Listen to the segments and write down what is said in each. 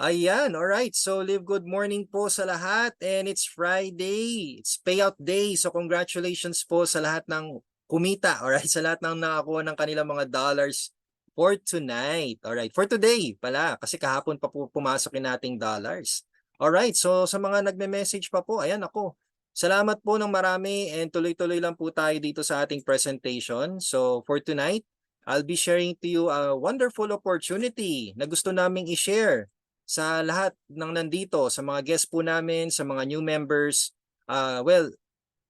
Ayan, alright. So, live good morning po sa lahat and it's Friday. It's payout day. So, congratulations po sa lahat ng kumita, alright? Sa lahat ng nakakuha ng kanilang mga dollars for tonight. Alright, for today pala kasi kahapon pa po pumasok yung nating dollars. Alright, so sa mga nagme-message pa po, ayan ako. Salamat po ng marami and tuloy-tuloy lang po tayo dito sa ating presentation. So, for tonight, I'll be sharing to you a wonderful opportunity na gusto naming i-share sa lahat ng nandito, sa mga guests po namin, sa mga new members. Well,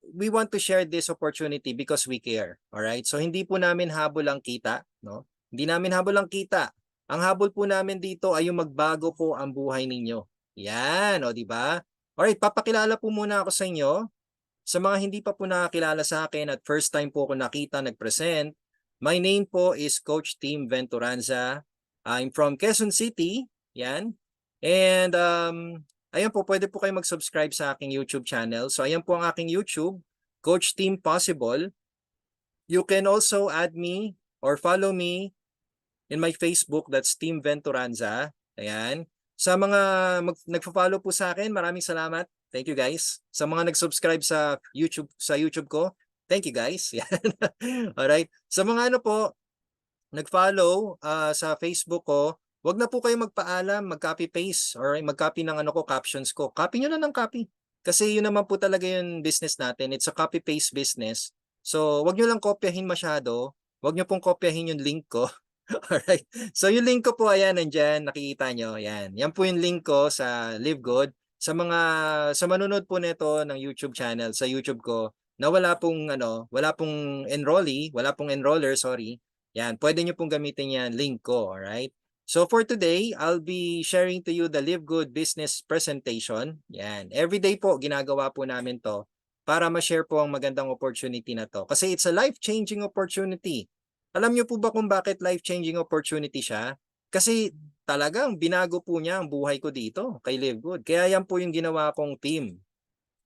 we want to share this opportunity because we care. All right? So hindi po namin habol ang kita, no? Hindi namin habol ang kita. Ang habol po namin dito ay yung magbago po ang buhay ninyo. Yan, o di ba? Alright, papakilala po muna ako sa inyo. Sa mga hindi pa po nakakilala sa akin at first time po ako nakita nag-present, my name po is Coach Tim Venturanza. I'm from Quezon City. Yan. And ayan po, pwede po kayo mag-subscribe sa aking YouTube channel. So ayan po ang aking YouTube, Coach Team Possible. You can also add me or follow me in my Facebook, that's Team Venturanza. Ayan. Sa mga nagfo-follow po sa akin, maraming salamat. Thank you guys. Sa mga nag-subscribe sa YouTube ko, thank you guys. Yan. All right. Sa mga ano po, nag-follow sa Facebook ko, wag na po kayo magpaalam, mag-copy paste or mag-copy ng ano ko captions ko. Copy niyo na ng copy. Kasi yun naman po talaga yung business natin. It's a copy paste business. So, wag niyo lang kopyahin masyado. Wag niyo pong kopyahin yung link ko. Alright. So yung link ko po ayan nandiyan, nakikita nyo. Yan. Yan po yung link ko sa Live Good. Sa manunod po nito ng YouTube channel, sa YouTube ko, na wala pong enrollee, wala pong enroller, sorry. Yan, pwede nyo pong gamitin yan, link ko, alright? So for today, I'll be sharing to you the Live Good business presentation. Yan. Every day po ginagawa po namin to para ma-share po ang magandang opportunity na to. Kasi it's a life-changing opportunity. Alam niyo po ba kung bakit life-changing opportunity siya? Kasi talagang binago po niya ang buhay ko dito kay Live Good. Kaya yan po yung ginawa kong team.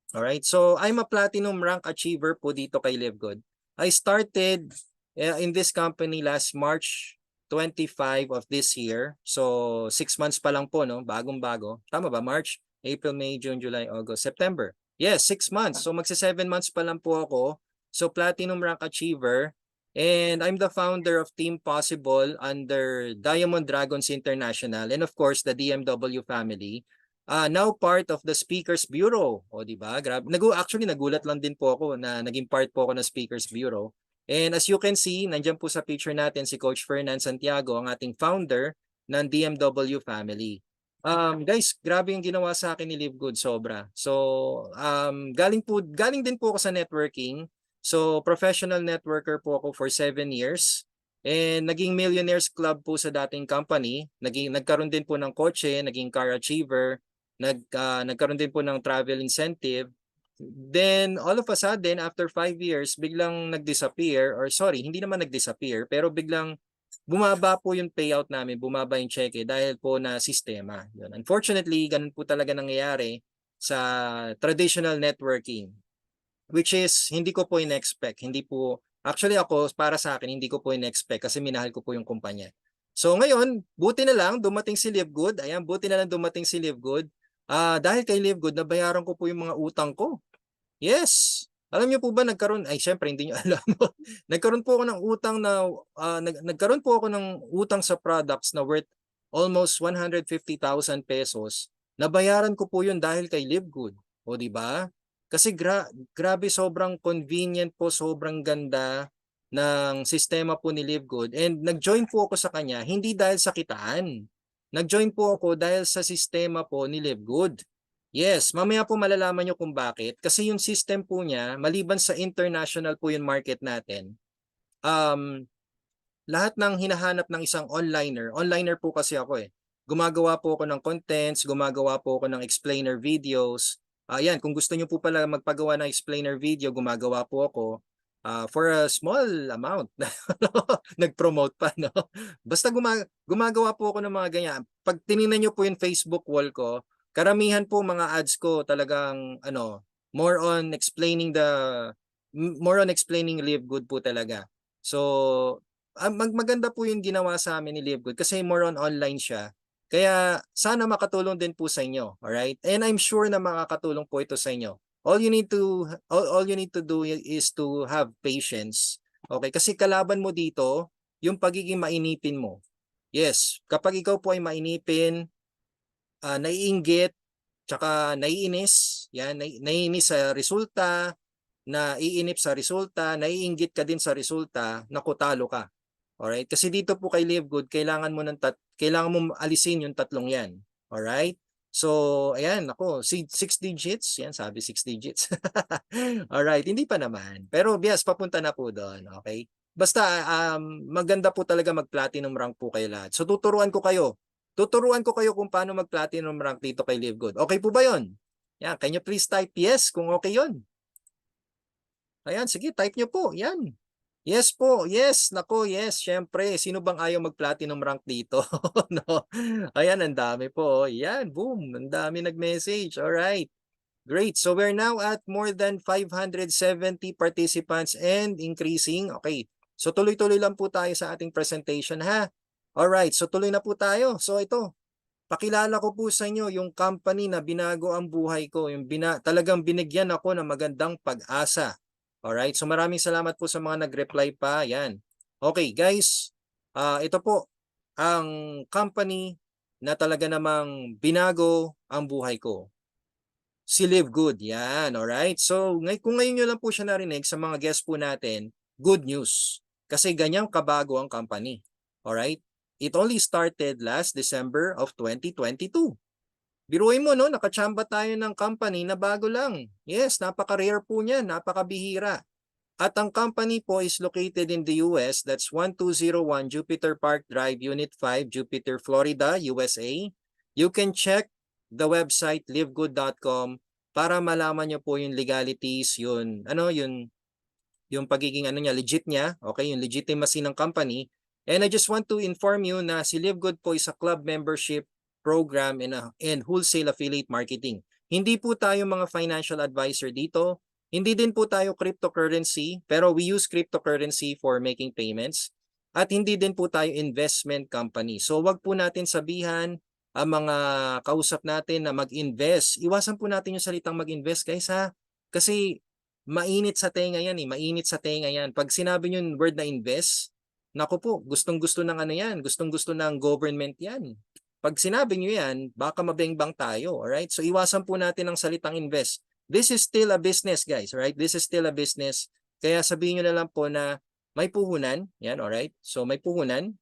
Alright, so I'm a platinum rank achiever po dito kay Live Good. I started in this company last March 25 of this year. So 6 months pa lang po, no? Bagong-bago. Tama ba? March, April, May, June, July, August, September. Yes, 6 months. So magsa 7 months pa lang po ako. So platinum rank achiever. And I'm the founder of Team Possible under Diamond Dragons International and of course the DMW family. Now part of the Speakers Bureau. O di ba? Grabe. Actually nagulat lang din po ako na naging part po ako ng Speakers Bureau. And as you can see, nandiyan po sa picture natin si Coach Fernan Santiago, ang ating founder ng DMW family. Guys, grabe yung ginawa sa akin ni Live Good, sobra. So, galing din po ako sa networking. So, professional networker po ako for 7 years. And naging Millionaires Club po sa dating company. Nagkaroon din po ng kotse, naging car achiever, nagkaroon din po ng travel incentive. Then, all of a sudden, after 5 years, biglang nag-disappear, or sorry, hindi naman nag-disappear, pero biglang bumaba po yung payout namin, bumaba yung cheque dahil po na sistema. Yun. Unfortunately, ganun po talaga nangyayari sa traditional networking, which is hindi ko po in-expect. Hindi po, actually ako, para sa akin, hindi ko po in-expect kasi minahal ko po yung kumpanya. So ngayon, buti na lang dumating si Live Good. Ayan, buti na lang dumating si Live Good. Dahil kay Live Good, nabayaran ko po yung mga utang ko. Yes. Alam niyo po ba nagkaroon, ay syempre hindi niyo alam. Nagkaroon po ako ng utang na nagkaroon po ako ng utang sa products na worth almost 150,000 pesos. Nabayaran ko po 'yun dahil kay Live Good. O di ba? Kasi grabe sobrang convenient po, sobrang ganda ng sistema po ni Live Good and nag-join po ako sa kanya hindi dahil sa kitaan. Nag-join po ako dahil sa sistema po ni Live Good. Yes, mamaya po malalaman nyo kung bakit. Kasi yung system po niya, maliban sa international po yung market natin, um, lahat ng hinahanap ng isang onliner po kasi ako eh. Gumagawa po ako ng contents, gumagawa po ako ng explainer videos. Ayan, kung gusto nyo po pala magpagawa ng explainer video, gumagawa po ako for a small amount. Nag-promote pa, no? Basta gumagawa po ako ng mga ganyan. Pag tinignan nyo po yung Facebook wall ko, karamihan po mga ads ko talagang more on explaining Live Good po talaga. So maganda po yung ginawa sa amin ni Live Good kasi more on online siya. Kaya sana makatulong din po sa inyo, alright? And I'm sure na makakatulong po ito sa inyo. All you need to do is to have patience. Okay? Kasi kalaban mo dito yung pagiging mainipin mo. Yes, kapag ikaw po ay mainipin, naiinggit, tsaka naiinis, yan, naiinis sa resulta, naiinip sa resulta, naiinggit ka din sa resulta, naku, talo ka. Alright? Kasi dito po kay Live Good, kailangan mo alisin yung tatlong yan. Alright? So, ayan, ako, 6 digits. Yan, sabi 6 digits. Alright, hindi pa naman. Pero yes, papunta na po doon. Okay? Basta, maganda po talaga mag-platinum rank po kayo lahat. So, tuturuan ko kayo. Tuturuan ko kayo kung paano mag-platinum rank dito kay Live Good. Okay po ba yon? Yan, can you please type yes kung okay yon? Ayan, sige, type nyo po. Yan. Yes po, yes, nako, yes, syempre. Sino bang ayaw mag-platinum rank dito? No? Ayan, ang dami po. Yan, boom, ang dami nag-message. All right. Great. So we're now at more than 570 participants and increasing. Okay. So tuloy-tuloy lang po tayo sa ating presentation ha. All right. So tuloy na po tayo. So ito, pakilala ko po sa inyo yung company na binago ang buhay ko, yung talagang binigyan ako ng magandang pag-asa. Alright, so maraming salamat po sa mga nag-reply pa. Yan. Okay, guys, ito po ang company na talaga namang binago ang buhay ko. Si Live Good. Yan, alright. So, kung ngayon nyo lang po siya narinig sa mga guests po natin, good news. Kasi ganyang kabago ang company. Alright? It only started last December of 2022. Biruin mo, no? Nakachamba tayo ng company na bago lang. Yes, napaka-rare po niya, napakabihira. At ang company po is located in the US. That's 1201 Jupiter Park Drive, Unit 5, Jupiter, Florida, USA. You can check the website livegood.com para malaman nyo po yung legalities, yung pagiging legit niya, okay, yung legitimacy ng company. And I just want to inform you na si Live Good po is a club membership program and wholesale affiliate marketing. Hindi po tayo mga financial advisor dito. Hindi din po tayo cryptocurrency, pero we use cryptocurrency for making payments. At hindi din po tayo investment company. So wag po natin sabihan ang mga kausap natin na mag-invest. Iwasan po natin yung salitang mag-invest, guys, ha? Kasi mainit sa tenga yan eh. Mainit sa tenga yan. Pag sinabi nyo yung word na invest, naku po, gustong-gusto ng yan. Gustong-gusto ng government yan. Pag sinabi nyo yan, baka mabengbang tayo. Alright? So iwasan po natin ang salitang invest. This is still a business, guys. Alright? This is still a business. Kaya sabihin nyo na lang po na may puhunan. Yan, alright? So may puhunan.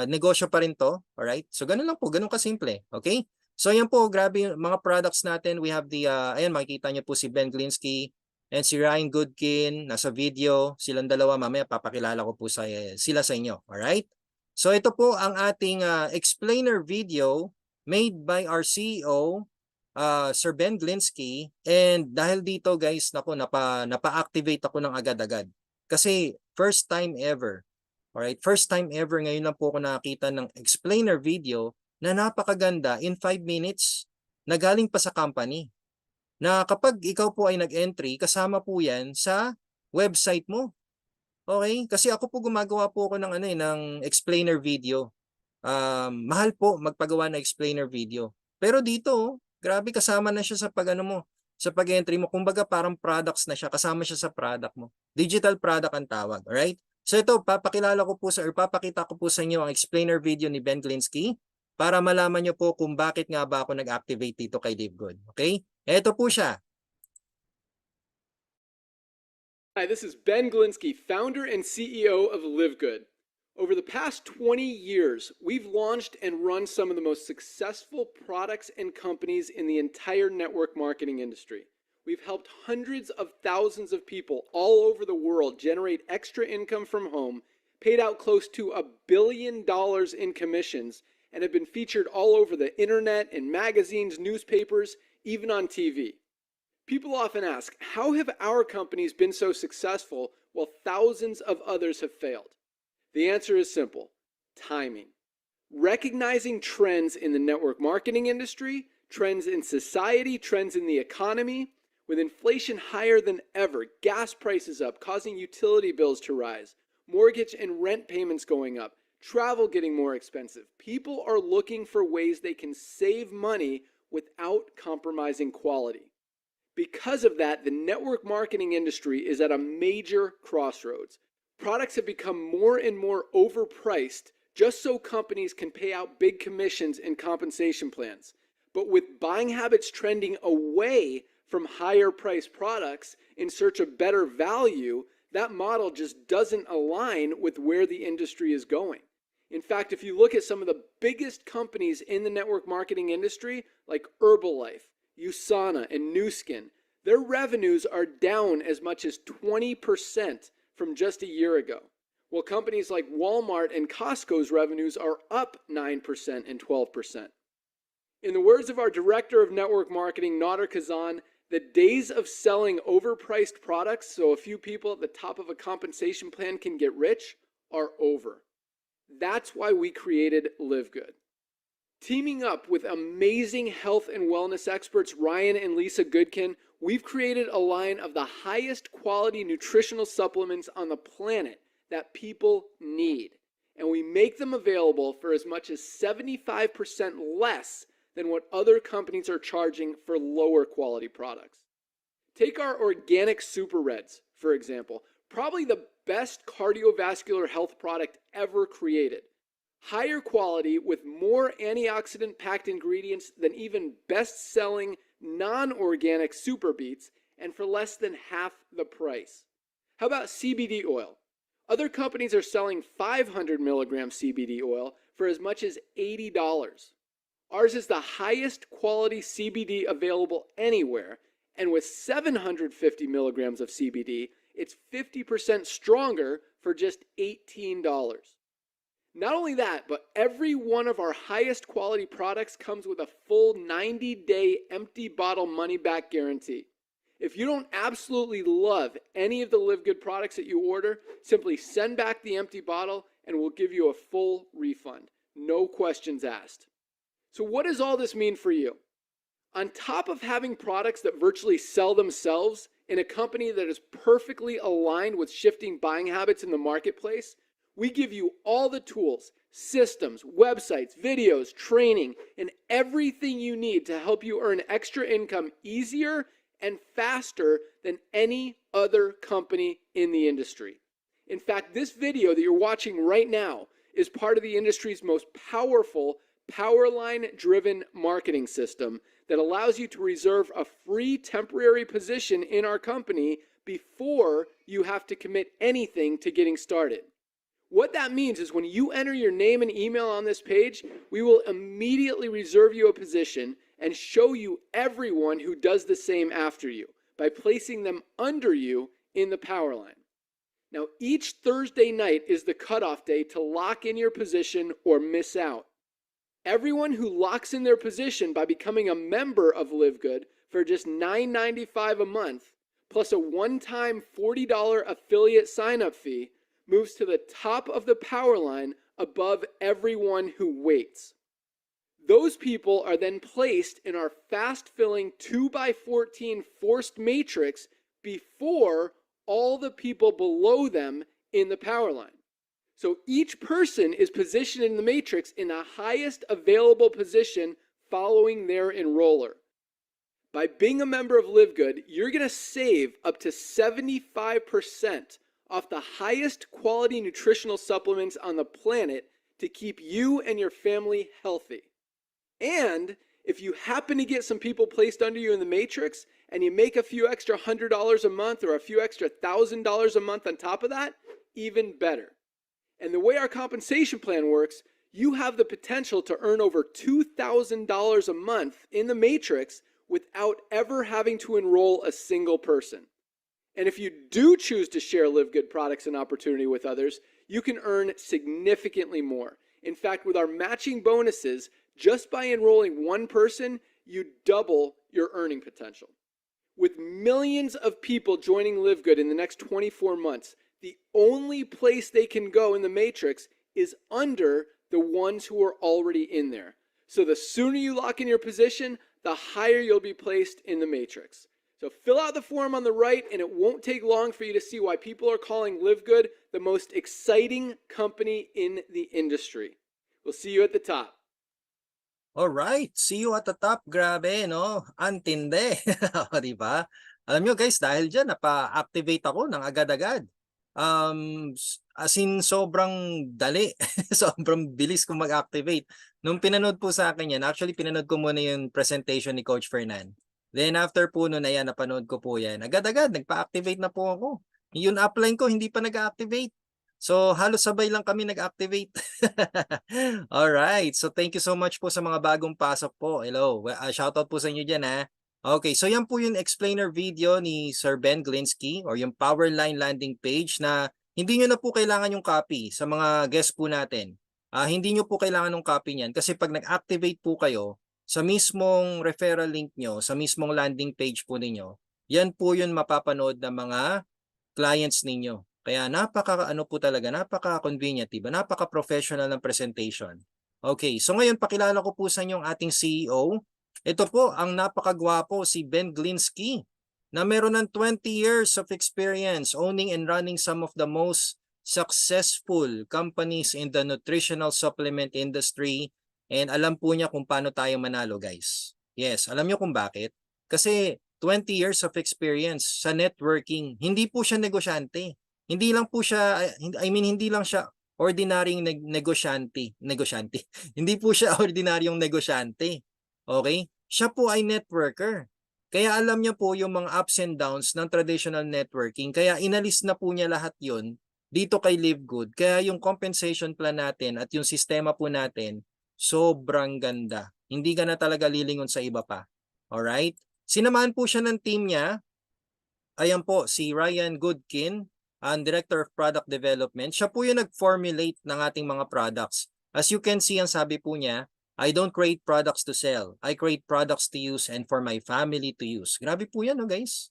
Negosyo pa rin to. Alright? So ganun lang po. Ganun kasimple. Okay? So yan po, grabe yung mga products natin. We have the, ayan, makikita nyo po si Ben Glinsky and si Ryan Goodkin. Nasa video. Silang dalawa. Mamaya papakilala ko po sila sa inyo. Alright? So ito po ang ating explainer video made by our CEO, Sir Ben Glinsky. And dahil dito guys, napa-activate ako ng agad-agad. Kasi first time ever. Alright, first time ever ngayon lang po ako nakakita ng explainer video na napakaganda in 5 minutes na galing pa sa company. Na kapag ikaw po ay nag-entry, kasama po yan sa website mo. Okay? Kasi ako po gumagawa po ako ng explainer video. Mahal po magpagawa ng explainer video. Pero dito, grabe kasama na siya sa sa pag-entry mo. Kumbaga parang products na siya, kasama siya sa product mo. Digital product ang tawag, alright? So ito, papakita ko po sa inyo ang explainer video ni Ben Glinsky para malaman nyo po kung bakit nga ba ako nag-activate dito kay Live Good. Okay? Ito po siya. Hi, this is Ben Glinsky, founder and CEO of Live Good. Over the past 20 years, we've launched and run some of the most successful products and companies in the entire network marketing industry. We've helped hundreds of thousands of people all over the world generate extra income from home, paid out close to $1 billion in commissions, and have been featured all over the internet, in magazines, newspapers, even on TV. People often ask, how have our companies been so successful while thousands of others have failed? The answer is simple: timing. Recognizing trends in the network marketing industry, trends in society, trends in the economy. With inflation higher than ever, gas prices up, causing utility bills to rise, mortgage and rent payments going up, travel getting more expensive. People are looking for ways they can save money without compromising quality. Because of that, the network marketing industry is at a major crossroads. Products have become more and more overpriced just so companies can pay out big commissions and compensation plans. But with buying habits trending away from higher priced products in search of better value, that model just doesn't align with where the industry is going. In fact, if you look at some of the biggest companies in the network marketing industry, like Herbalife, USANA, and Nu Skin, their revenues are down as much as 20% from just a year ago. While companies like Walmart and Costco's revenues are up 9% and 12%. In the words of our director of network marketing, Nader Kazan, the days of selling overpriced products so a few people at the top of a compensation plan can get rich are over. That's why we created Live Good. Teaming up with amazing health and wellness experts Ryan and Lisa Goodkin, we've created a line of the highest quality nutritional supplements on the planet that people need. And we make them available for as much as 75% less than what other companies are charging for lower quality products. Take our organic Super Reds, for example, probably the best cardiovascular health product ever created. Higher quality with more antioxidant-packed ingredients than even best-selling non-organic Super Beets, and for less than half the price. How about CBD oil? Other companies are selling 500 milligram CBD oil for as much as $80. Ours is the highest quality CBD available anywhere, and with 750 milligrams of CBD, it's 50% stronger for just $18. Not only that, but every one of our highest quality products comes with a full 90-day empty bottle money-back guarantee. If you don't absolutely love any of the Live Good products that you order, simply send back the empty bottle and we'll give you a full refund. No questions asked. So what does all this mean for you? On top of having products that virtually sell themselves in a company that is perfectly aligned with shifting buying habits in the marketplace, we give you all the tools, systems, websites, videos, training, and everything you need to help you earn extra income easier and faster than any other company in the industry. In fact, this video that you're watching right now is part of the industry's most powerful Powerline-driven marketing system that allows you to reserve a free temporary position in our company before you have to commit anything to getting started. What that means is when you enter your name and email on this page, we will immediately reserve you a position and show you everyone who does the same after you by placing them under you in the Powerline. Now, each Thursday night is the cutoff day to lock in your position or miss out. Everyone who locks in their position by becoming a member of Live Good for just $9.95 a month, plus a one-time $40 affiliate sign-up fee, moves to the top of the Powerline above everyone who waits. Those people are then placed in our fast-filling 2x14 forced matrix before all the people below them in the Powerline. So each person is positioned in the matrix in the highest available position following their enroller. By being a member of Live Good, you're going to save up to 75% off the highest quality nutritional supplements on the planet to keep you and your family healthy. And if you happen to get some people placed under you in the matrix and you make a few extra $100 a month or a few extra $1,000 a month on top of that, even better. And the way our compensation plan works, you have the potential to earn over $2,000 a month in the matrix without ever having to enroll a single person. And if you do choose to share Live Good products and opportunity with others, you can earn significantly more. In fact, with our matching bonuses, just by enrolling one person, you double your earning potential. With millions of people joining Live Good in the next 24 months, the only place they can go in the matrix is under the ones who are already in there. So the sooner you lock in your position, the higher you'll be placed in the matrix. So fill out the form on the right, and it won't take long for you to see why people are calling Live Good the most exciting company in the industry. We'll see you at the top. Alright, see you at the top. Grabe, no? Antindi. O, di ba? Alam nyo guys, dahil dyan, napa-activate ako ng agad-agad. As in, sobrang dali. Sobrang bilis kong mag-activate. Nung pinanood po sa akin yan, actually, pinanood ko muna yung presentation ni Coach Fernan. Then after po nun, ayan, napanood ko po yan. Agad-agad, nagpa-activate na po ako. Yung upline ko, hindi pa nag-activate. So, halos sabay lang kami nag-activate. Alright. So, thank you so much po sa mga bagong pasok po. Hello. Shoutout po sa inyo dyan, ha. Okay. So, yan po yung explainer video ni Sir Ben Glinsky or yung Powerline landing page na hindi nyo na po kailangan yung copy sa mga guests po natin. Hindi nyo po kailangan ng copy niyan kasi pag nag-activate po kayo sa mismong referral link nyo, sa mismong landing page po ninyo, yan po yung mapapanood ng mga clients ninyo. Kaya napaka-ano po talaga, napaka-convenient, diba? Napaka-professional ng presentation. Okay, so ngayon pakilala ko po sa inyo ang ating CEO. Ito po ang napakagwapo si Ben Glinsky na meron ng 20 years of experience owning and running some of the most successful companies in the nutritional supplement industry, and alam po niya kung paano tayo manalo, guys. Yes, alam niyo kung bakit? Kasi 20 years of experience sa networking. Hindi po siya negosyante. Hindi lang po siya, hindi lang siya ordinaryong negosyante. Hindi po siya ordinaryong negosyante. Okay? Siya po ay networker. Kaya alam niya po yung mga ups and downs ng traditional networking. Kaya inalis na po niya lahat yon dito kay Live Good. Kaya yung compensation plan natin at yung sistema po natin, sobrang ganda. Hindi ka na talaga lilingon sa iba pa. Alright? Sinamahan po siya ng team niya. Ayan po, si Ryan Goodkin, ang Director of Product Development. Siya po yung nag-formulate ng ating mga products. As you can see, ang sabi po niya, I don't create products to sell. I create products to use and for my family to use. Grabe po yan, no, guys.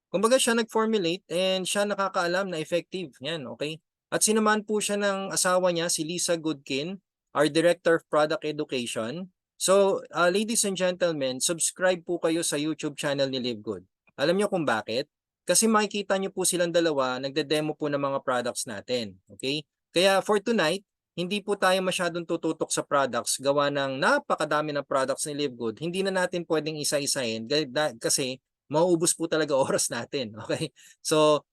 Kumbaga siya nag-formulate and siya nakakaalam na effective. Yan, okay? At sinamahan po siya ng asawa niya, si Lisa Goodkin, our Director of Product Education. So, ladies and gentlemen, subscribe po kayo sa YouTube channel ni Live Good. Alam niyo kung bakit? Kasi makikita niyo po silang dalawa, nagde-demo po ng mga products natin. Okay? Kaya for tonight, hindi po tayo masyadong tututok sa products, gawa ng napakadami ng products ni Live Good. Hindi na natin pwedeng isa-isahin kasi mauubos po talaga oras natin. Okay? So,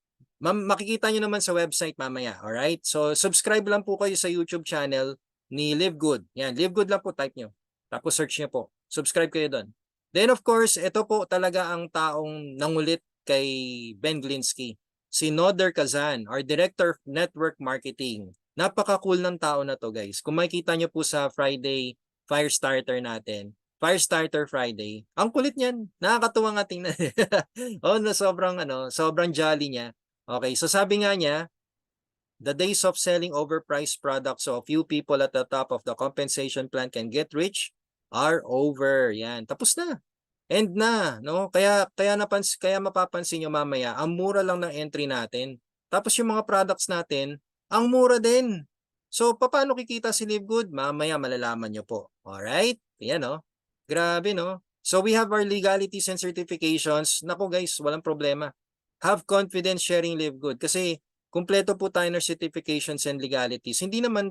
makikita nyo naman sa website mamaya. Alright? So, subscribe lang po kayo sa YouTube channel ni Live Good. Yan, Live Good lang po, type nyo. Tapos search nyo po. Subscribe kayo doon. Then of course, ito po talaga ang taong nangulit kay Ben Glinsky. Si Noder Kazan, our Director of Network Marketing. Napaka-cool ng tao na to, guys. Kung makikita nyo po sa Friday Firestarter natin, Firestarter Friday, ang kulit niyan. Nakakatuwa nga tingnan. Oh, na sobrang jolly niya. Okay, so sabi nga niya, the days of selling overpriced products so a few people at the top of the compensation plan can get rich are over. Yan, tapos na. End na, no? Kaya mapapansin niyo mamaya, ang mura lang ng entry natin. Tapos yung mga products natin, ang mura din. So, paano kikita si Live Good? Mamaya malalaman niyo po. Alright? Yan, no? Grabe, no? So, we have our legalities and certifications. Naku guys, walang problema. Have confidence sharing Live Good. Kasi, kumpleto po tayo ng certifications and legalities. Hindi naman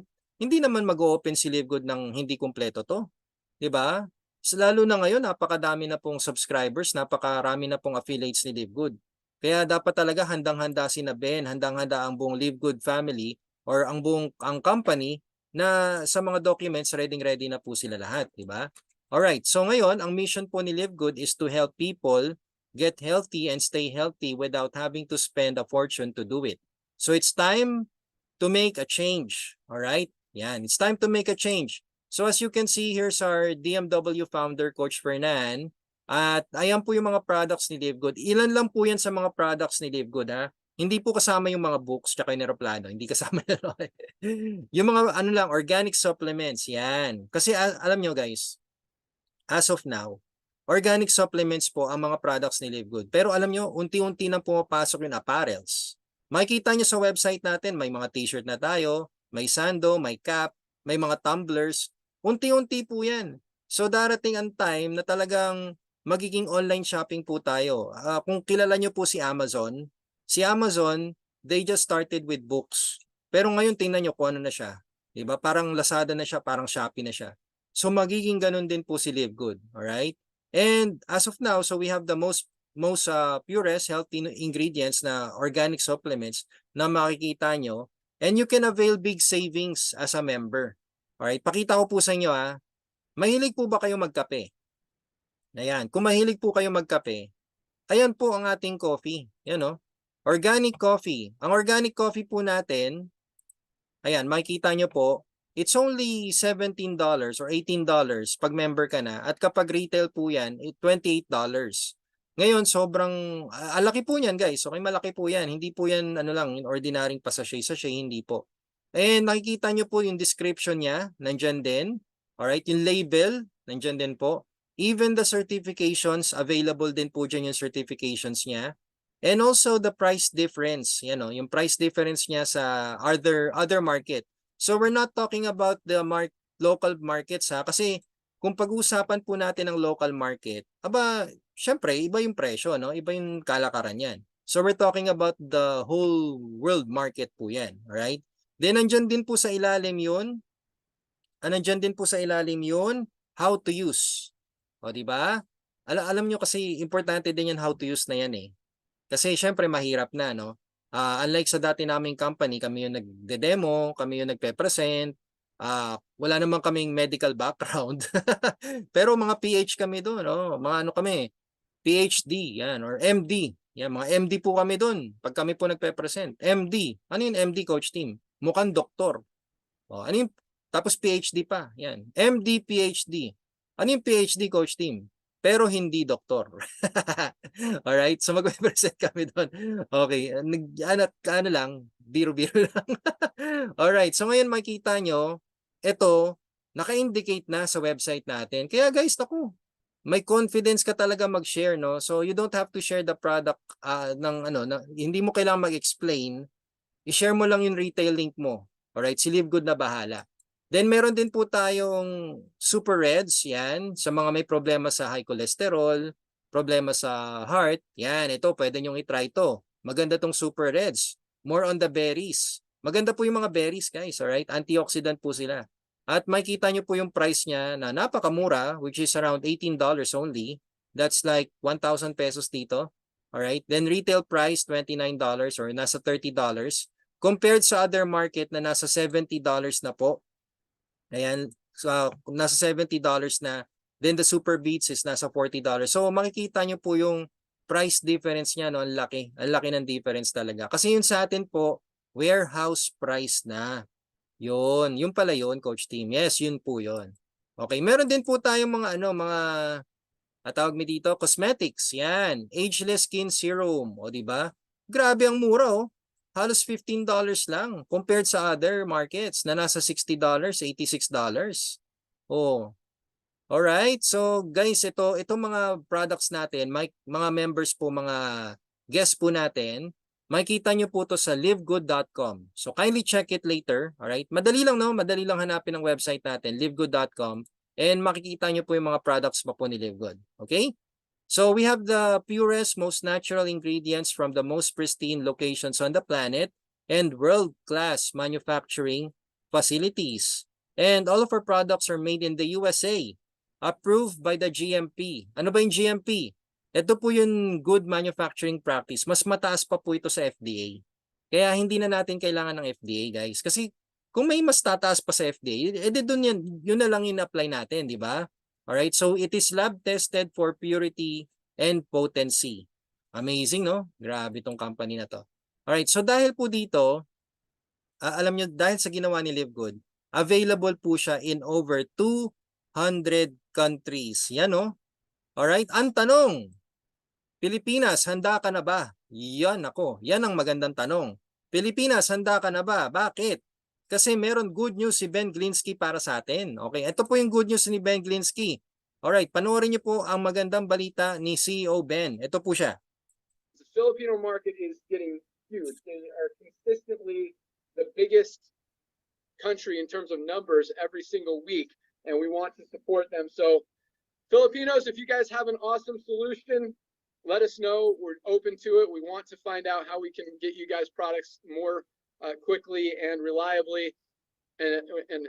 mag-open si Live Good ng hindi kumpleto to. 'Di ba? Lalo na ngayon, napakadami na pong subscribers, napakarami na pong affiliates ni Live Good. Kaya dapat talaga handang-handa si Ben, handang-handa ang buong Live Good family or ang company na sa mga documents ready na po sila lahat, di ba? Alright, so ngayon, ang mission po ni Live Good is to help people get healthy and stay healthy without having to spend a fortune to do it. So it's time to make a change, alright? Yan, it's time to make a change. So as you can see, here's our DMW founder, Coach Fernan. At ayan po yung mga products ni Live Good. Ilan lang po yan sa mga products ni Live Good, ha? Hindi po kasama yung mga books tsaka yung aeroplano. Hindi kasama yan. Yung mga organic supplements, yan. Kasi alam nyo guys, as of now, organic supplements po ang mga products ni Live Good. Pero alam nyo, unti-unti nang pumapasok yung apparels. Makikita nyo sa website natin, may mga t-shirt na tayo, may sando, may cap, may mga tumblers. Unti-unti po yan. So darating ang time na talagang magiging online shopping po tayo. Kung kilala nyo po si Amazon, they just started with books. Pero ngayon tingnan nyo kung ano na siya. 'Di ba? Parang Lazada na siya, parang Shopee na siya. So magiging ganun din po si Live Good, alright? And as of now, so we have the most purest healthy ingredients na organic supplements na makikita nyo, and you can avail big savings as a member. Alright, pakita ko po sa inyo mahilig po ba kayo magkape? Ayan, kung mahilig po kayo magkape, ayan po ang ating coffee. Yan o. Organic coffee. Ang organic coffee po natin, ayan, makikita nyo po, it's only $17 or $18 pag member ka na. At kapag retail po yan, $28. Ngayon, sobrang, laki po yan guys. Okay, malaki po yan. Hindi po yan, ano lang, yung ordinaryong pasashay-sashay, hindi po. And nakikita nyo po yung description niya, nandyan din. Alright, yung label, nandyan din po. Even the certifications, available din po dyan yung certifications niya. And also the price difference, yung price difference niya sa other market. So we're not talking about the local markets kasi kung pag-uusapan po natin ang local market, syempre iba yung presyo, no? Iba yung kalakaran yan. So we're talking about the whole world market po yan, alright? Then nandyan din po sa ilalim yun, how to use. O, di ba? Alam nyo kasi importante din yan how to use na yan eh. Kasi syempre mahirap na, no? Unlike sa dati naming company, kami yung nagde-demo, kami yung nagpe-present, wala naman kaming medical background. Pero mga PH kami doon, no? Mga ano kami, PhD, yan, or MD. Yan, mga MD po kami doon pag kami po nagpe-present. MD. Ano yung MD, Coach Team? Mukhang doktor. O, ano yung, tapos PhD pa. Yan. MD, PhD. Ano yung PhD, Coach Team? Pero hindi doktor. Alright? So mag-present kami doon. Okay. Ano lang, biro-biro lang. Alright. So ngayon makikita nyo, ito, naka-indicate na sa website natin. Kaya guys, naku, may confidence ka talaga mag-share, no? So you don't have to share the product hindi mo kailangan mag-explain. I-share mo lang yung retail link mo. Alright? Si Live Good na bahala. Then meron din po tayong Super Reds, yan, sa mga may problema sa high cholesterol, problema sa heart, yan, ito, pwede nyong i-try to. Maganda tong Super Reds. More on the berries. Maganda po yung mga berries, guys, alright? Antioxidant po sila. At makikita nyo po yung price niya na napakamura, which is around $18 only. That's like 1,000 pesos dito. Alright? Then retail price, $29 or nasa $30. Compared sa other market na nasa $70 na po. Ayan, so, nasa $70 na. Then the Super Beats is nasa $40. So makikita nyo po yung price difference niya, no? Ang laki ng difference talaga. Kasi yun sa atin po, warehouse price na. Yun pala yun, Coach Team. Yes, yun po yun. Okay, meron din po tayong mga tawag mi dito, cosmetics. Yan, Ageless Skin Serum, o di ba? Grabe ang mura, oh. Halos $15 lang compared sa other markets na nasa $60, $86. Oh. All right. So guys, itong mga products natin, mga members po, mga guests po natin, makikita nyo po to sa livegood.com. So kindly check it later. All right? Madali lang, no? Madali lang hanapin ang website natin, livegood.com, and makikita nyo po yung mga products pa po ni Livegood. Okay? So we have the purest, most natural ingredients from the most pristine locations on the planet and world-class manufacturing facilities. And all of our products are made in the USA, approved by the GMP. Ano ba yung GMP? Ito po yung good manufacturing practice. Mas mataas pa po ito sa FDA. Kaya hindi na natin kailangan ng FDA, guys. Kasi kung may mas tataas pa sa FDA, edi doon yun na lang in-apply natin, di ba? Alright, so it is lab tested for purity and potency. Amazing, no? Grabe tong company na to. Alright, so dahil po dito, alam nyo, dahil sa ginawa ni Live Good, available po siya in over 200 countries. Yan, no? Alright, ang tanong, Pilipinas, handa ka na ba? Yan ako. Yan ang magandang tanong. Pilipinas, handa ka na ba? Bakit? Kasi meron good news si Ben Glinsky para sa atin. Okay, ito po yung good news ni Ben Glinsky. Alright, panoorin niyo po ang magandang balita ni CEO Ben. Ito po siya. The Filipino market is getting huge. They are consistently the biggest country in terms of numbers every single week, and we want to support them. So Filipinos, if you guys have an awesome solution, let us know. We're open to it. We want to find out how we can get you guys products more quickly and reliably, and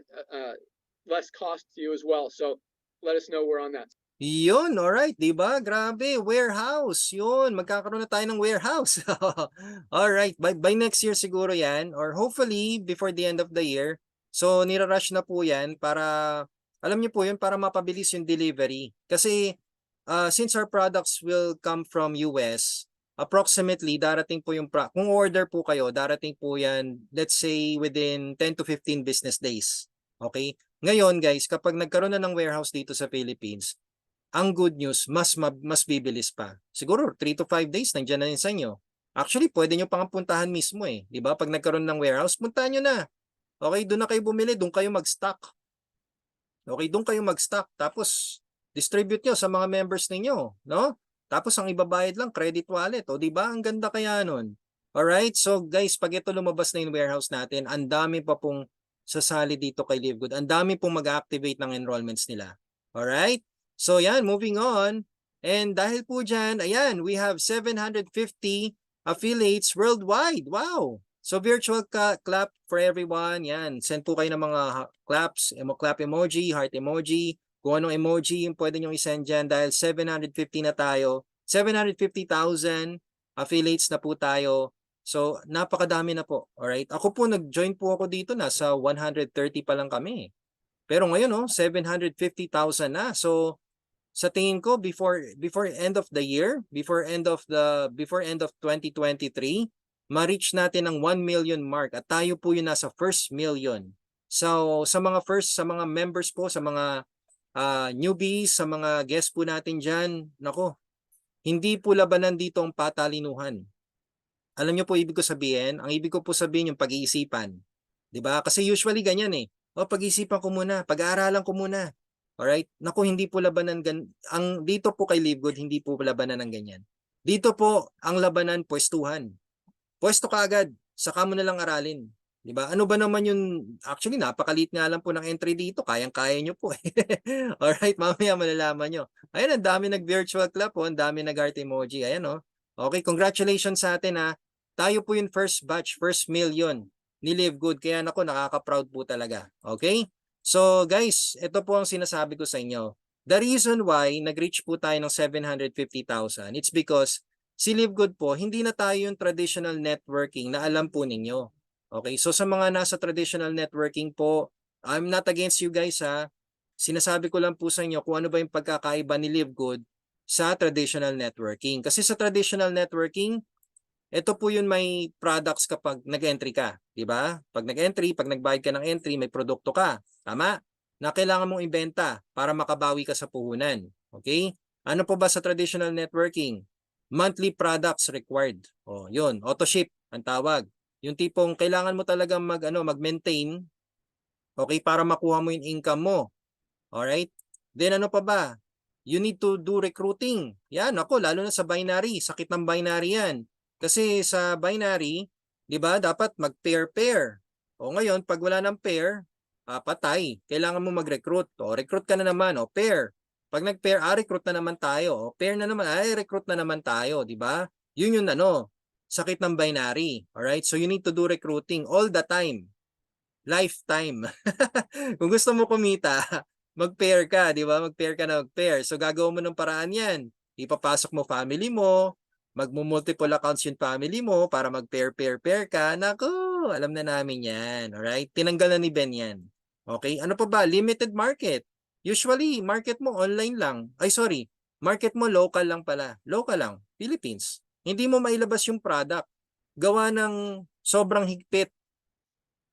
less cost to you as well. So let us know. We're on that. Yun, alright, di ba? Grabe, warehouse. Yun, magkakaroon na tayo ng warehouse. Alright, by next year siguro yan, or hopefully before the end of the year. So, nirarush na po yan para, alam niyo po yun, para mapabilis yung delivery. Kasi, since our products will come from US, approximately, darating po yung, kung order po kayo, darating po yan, let's say, within 10 to 15 business days. Okay? Ngayon, guys, kapag nagkaroon na ng warehouse dito sa Philippines, ang good news, mas bibilis pa. Siguro 3 to 5 days nandiyan na yun sa inyo. Actually, pwede nyo pang puntahan mismo eh. Di ba? Pag nagkaroon ng warehouse, puntahan nyo na. Okay, doon na kayo bumili, doon kayo mag-stock. Okay, doon kayo mag-stock. Tapos, distribute nyo sa mga members ninyo. No? Tapos, ang ibabayad lang, credit wallet. O, di ba? Ang ganda kaya nun. Alright, so guys, pag ito lumabas na yung warehouse natin, ang dami pa pong sasali dito kay LiveGood. Ang dami pong mag-activate ng enrollments nila. Alright? So yan, moving on. And dahil po dyan, ayan, we have 750 affiliates worldwide. Wow! So virtual clap for everyone. Yan, send po kayo ng mga claps, clap emoji, heart emoji, kung anong emoji yung pwede nyo isend dyan dahil 750 na tayo. 750,000 affiliates na po tayo. So napakadami na po. Alright? Ako po, nag-join po ako dito, nasa 130 pa lang kami. Pero ngayon, 750,000 na. So sa tingin ko before end of the year, before end of 2023, ma-reach natin ang 1 million mark at tayo po yung nasa first million. So sa mga members po, sa mga newbies, sa mga guests po natin diyan, nako, hindi po labanan dito ang patalinuhan. Alam niyo po ibig ko sabihin? Ang ibig ko po sabihin yung pag-iisipan. 'Di ba? Kasi usually ganyan eh. Pag-iisipan ko muna, pag-aaralan ko muna. Alright? Naku, hindi po labanan dito po kay LiveGood, hindi po labanan ng ganyan. Dito po ang labanan, pwestuhan. Pwesto ka agad, saka mo na lang aralin. 'Di ba? Ano ba naman yung actually napakaliit nga lang po ng entry dito, kayang-kaya nyo po. Alright, mamaya malalaman nyo. Ayun, ang dami nag-virtual clap po, ang dami nag-heart emoji. Ayan Okay, congratulations sa atin ha. Tayo po yung first batch, first million ni LiveGood. Kaya nako, nakaka-proud po talaga. Okay? So guys, ito po ang sinasabi ko sa inyo. The reason why nag-reach po tayo ng 750,000, it's because si LiveGood po, hindi na tayo yung traditional networking na alam po ninyo. Okay, so sa mga nasa traditional networking po, I'm not against you guys ha. Sinasabi ko lang po sa inyo kung ano ba yung pagkakaiba ni LiveGood sa traditional networking. Kasi sa traditional networking, ito po yun, may products kapag nag-entry ka, di ba? Pag nag-entry, pag nagbayad ka ng entry, may produkto ka. Tama? Na kailangan mong ibenta para makabawi ka sa puhunan. Okay? Ano po ba sa traditional networking? Monthly products required. Yun, auto ship ang tawag. Yung tipong kailangan mo talagang mag-maintain, okay, para makuha mo yung income mo. Alright? Then ano pa ba? You need to do recruiting. Yan, ako, lalo na sa binary. Sakit ng binary yan. Kasi sa binary, di ba, dapat mag-pair-pair. Ngayon, pag wala ng pair, patay. Kailangan mo mag-recruit. Recruit ka na naman. Pair. Pag nag-pair, recruit na naman tayo. Pair na naman, recruit na naman tayo. Di ba? Yun yung sakit ng binary. Alright? So you need to do recruiting all the time. Lifetime. Kung gusto mo kumita, mag-pair ka, di ba? Mag-pair ka na mag-pair. So gagawin mo ng paraan yan. Ipapasok mo family mo, magmo-multiple accounts yung family mo para mag-pair ka. Naku, alam na namin yan. Alright? Tinanggal na ni Ben yan. Okay? Ano pa ba? Limited market. Usually, market mo online lang. Ay, sorry. Market mo local lang pala. Local lang. Philippines. Hindi mo mailabas yung product. Gawa ng sobrang higpit.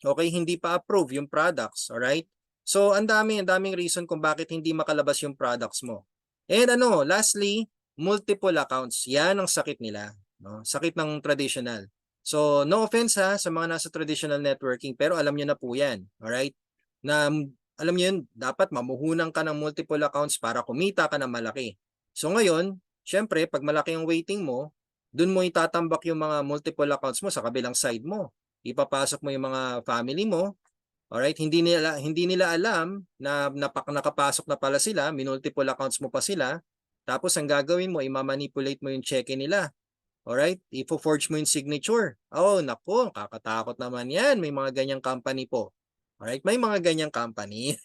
Okay? Hindi pa approve yung products. Alright? So, ang daming reason kung bakit hindi makalabas yung products mo. And lastly, multiple accounts. Yan ang sakit nila. Sakit ng traditional. So, no offense ha sa mga nasa traditional networking, pero alam nyo na po yan. Alright? Na, alam nyo yun, dapat mamuhunan ka ng multiple accounts para kumita ka ng malaki. So, ngayon, syempre, pag malaki ang waiting mo, dun mo itatambak yung mga multiple accounts mo sa kabilang side mo. Ipapasok mo yung mga family mo. Alright, hindi nila alam na nakapasok na pala sila, multiple accounts mo pa sila. Tapos ang gagawin mo, i-manipulate mo yung cheque nila. Alright, ifo-forge mo yung signature. Oh, nako, kakatakot naman 'yan. May mga ganyang company po. Alright, may mga ganyang company.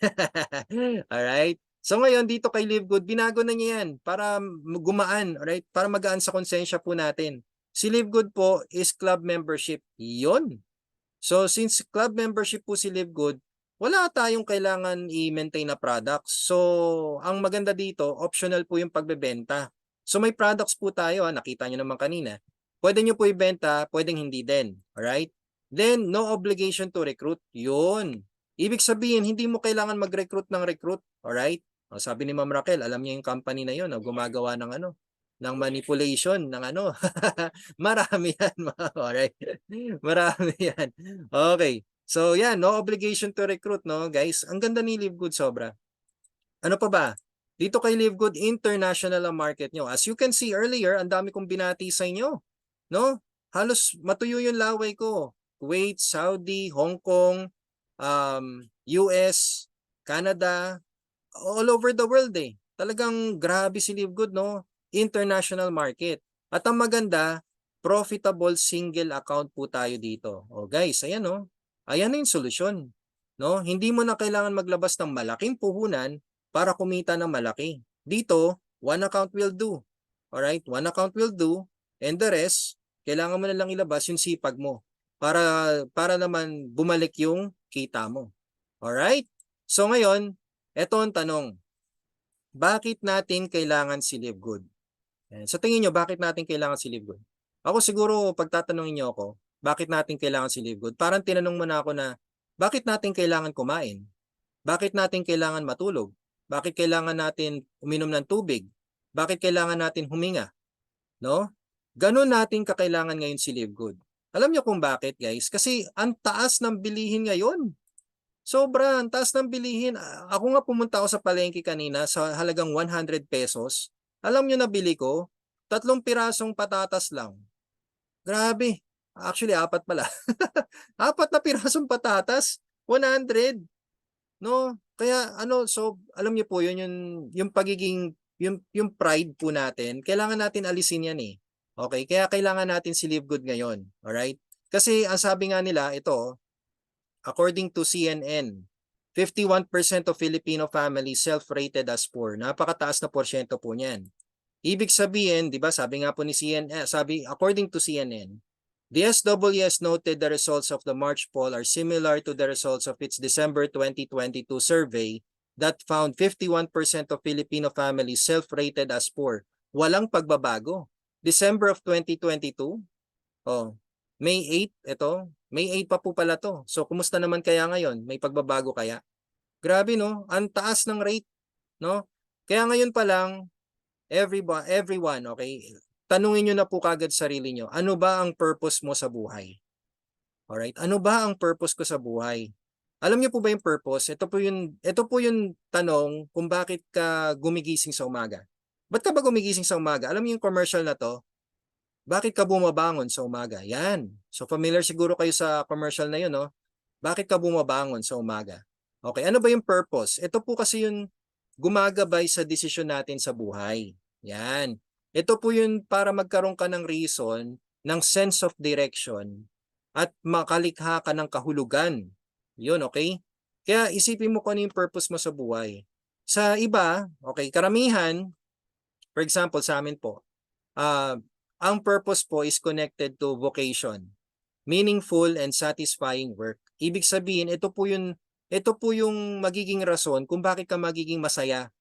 Alright. So ngayon dito kay Live Good, binago na niya 'yan para gumaan, alright? Para magaan sa konsensya po natin. Si Live Good po is club membership. 'Yon. So since club membership po si Live Good, wala tayong kailangan i-maintain na products. So ang maganda dito, optional po yung pagbebenta. So may products po tayo, nakita nyo naman kanina. Pwede nyo po ibenta, pwedeng hindi din. Alright? Then, no obligation to recruit. Yun. Ibig sabihin, hindi mo kailangan mag-recruit ng recruit. Alright? O, sabi ni Ma'am Raquel, alam niya yung company na yun, gumagawa ng ng manipulation, ng Marami yan, ma'am. Alright? Marami yan. Okay. So yan, no obligation to recruit, no, guys. Ang ganda ni Live Good sobra. Ano pa ba? Dito kay Live Good, international ang market nyo. As you can see earlier, ang dami kong binati sa inyo. No? Halos matuyo yung laway ko. Kuwait, Saudi, Hong Kong, US, Canada, all over the world eh. Talagang grabe si Live Good, no? International market. At ang maganda, profitable single account po tayo dito. O guys, ayan no. Ayan na yung solusyon. No? Hindi mo na kailangan maglabas ng malaking puhunan para kumita ng malaki. Dito, one account will do. Alright? One account will do. And the rest, kailangan mo na lang ilabas yung sipag mo para naman bumalik yung kita mo. Alright? So ngayon, eto ang tanong. Bakit natin kailangan si Live Good? Sa tingin nyo, bakit natin kailangan si Live Good? Ako siguro, pagtatanungin nyo ako, bakit natin kailangan si Live Good? Parang tinanong mo na ako na, bakit natin kailangan kumain? Bakit natin kailangan matulog? Bakit kailangan natin uminom ng tubig? Bakit kailangan natin huminga? No? Ganon natin kakailangan ngayon si Live Good. Alam nyo kung bakit, guys? Kasi ang taas ng bilihin ngayon. Sobra, ang taas ng bilihin. Ako nga pumunta ako sa palengke kanina sa halagang 100 pesos. Alam nyo na bili ko? 3 pirasong patatas lang. Grabe. Actually, 4 pala. 4 na pirasong patatas, 100. No? Kaya so alam niyo po 'yun yung pagiging yung pride po natin. Kailangan natin alisin 'yan eh. Okay? Kaya kailangan natin si Live Good ngayon. All right? Kasi ang sabi nga nila, ito, according to CNN, 51% of Filipino families self-rated as poor. Napakataas na porsyento po niyan. Ibig sabihin, 'di ba, sabi nga po ni CNN, according to CNN, the SWS noted the results of the March poll are similar to the results of its December 2022 survey that found 51% of Filipino families self-rated as poor. Walang pagbabago. December of 2022, oh, May 8, ito, May 8 pa po pala to. So, kumusta naman kaya ngayon? May pagbabago kaya? Grabe, no? Ang taas ng rate, no? Kaya ngayon pa lang, everyone, okay? Tanungin nyo na po kagad sarili nyo, ano ba ang purpose mo sa buhay? Alright? Ano ba ang purpose ko sa buhay? Alam niyo po ba yung purpose? Ito po yung tanong kung bakit ka gumigising sa umaga. Ba't ka ba gumigising sa umaga? Alam niyo yung commercial na to? Bakit ka bumabangon sa umaga? Yan. So familiar siguro kayo sa commercial na yun, no? Bakit ka bumabangon sa umaga? Okay, ano ba yung purpose? Ito po kasi yung gumagabay sa desisyon natin sa buhay. Yan. Ito po yun para magkaroon ka ng reason, ng sense of direction, at makalikha ka ng kahulugan. Yun, okay? Kaya isipin mo kung ano yung purpose mo sa buhay. Sa iba, okay, karamihan, for example, sa amin po, ang purpose po is connected to vocation. Meaningful and satisfying work. Ibig sabihin, ito po yung magiging rason kung bakit ka magiging masaya.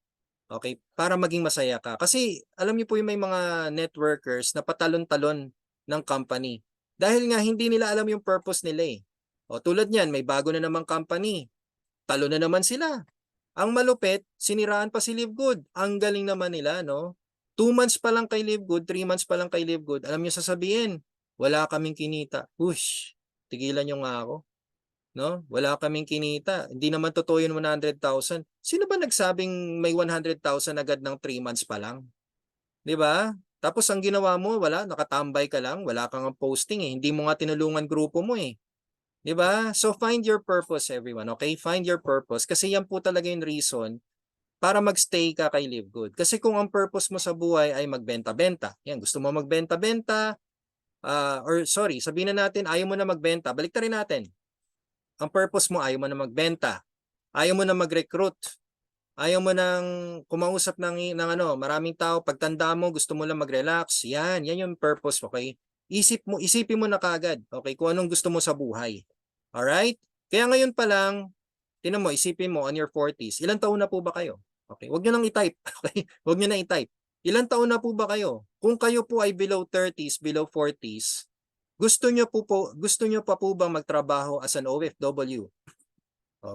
Okay, para maging masaya ka. Kasi alam niyo po yung may mga networkers na patalon-talon ng company. Dahil nga hindi nila alam yung purpose nila eh. O tulad niyan, may bago na namang company. Talo na naman sila. Ang malupit, siniraan pa si Live Good. Ang galing naman nila, no? 2 months pa lang kay Live Good, 3 months pa lang kay Live Good. Alam niyo sasabihin, wala kaming kinita. Ush, tigilan niyo nga ako. No? Wala kaming kinita. Hindi naman totoo yun 100,000. Sino ba nagsabing may 100,000 agad ng 3 months pa lang? 'Di ba? Tapos ang ginawa mo, nakatambay ka lang, wala kang posting eh. Hindi mo nga tinulungan grupo mo eh. 'Di ba? So find your purpose everyone, okay? Find your purpose kasi yan po talaga yung reason para magstay ka kay Live Good. Kasi kung ang purpose mo sa buhay ay magbenta-benta, yan gusto mo magbenta-benta, or sorry, sabihin na natin ayaw mo na magbenta, baliktarin natin. Ang purpose mo ayaw mo na magbenta, ayaw mo na mag-recruit, ayaw mo nang kumausap ng ano, maraming tao, pagtanda mo gusto mo lang mag-relax. Yan yung purpose, okay? Isipin mo na kagad, okay, kung anong gusto mo sa buhay. Alright? Kaya ngayon pa lang, tinan mo, isipin mo on your 40s, ilang taon na po ba kayo? Okay, wag niyo nang i-type, okay? Wag niyo na i-type. Ilang taon na po ba kayo? Kung kayo po ay below 30s, below 40s, gusto niyo pa po bang magtrabaho as an OFW?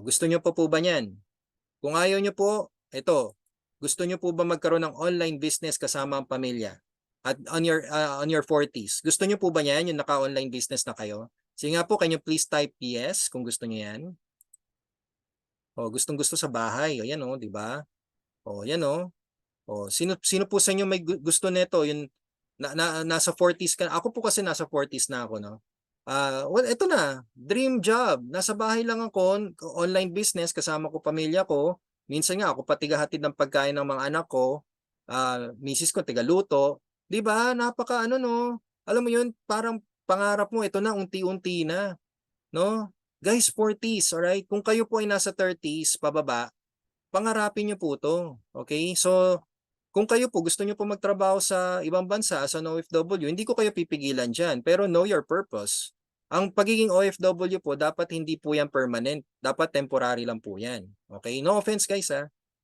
Gusto niyo pa po ba niyan? Kung ayaw niyo po, ito, gusto niyo po ba magkaroon ng online business kasama ang pamilya? At on your 40s, gusto niyo po ba niyan, yung naka-online business na kayo? Sige nga po, can you please type yes kung gusto niyo yan? Gustong-gusto sa bahay. O yan di ba? Yan sino po sa inyo may gusto nito, yung nasa 40s ka. Ako po kasi nasa 40s na ako, no. Well, ito na, dream job. Nasa bahay lang ako, online business kasama ko pamilya ko. Minsan nga ako pa tigahatid ng pagkain ng mga anak ko. Misis ko tigaluto. 'Di ba? Napaka ano no. Alam mo 'yun, parang pangarap mo ito na unti-unti na, no? Guys, 40s, alright? Kung kayo po ay nasa 30s pababa, pangarapin niyo po 'to. Okay? So, kung kayo po gusto niyo po magtrabaho sa ibang bansa as an OFW, hindi ko kayo pipigilan diyan, pero know your purpose. Ang pagiging OFW po dapat hindi po yan permanent, dapat temporary lang po yan. Okay? No offense guys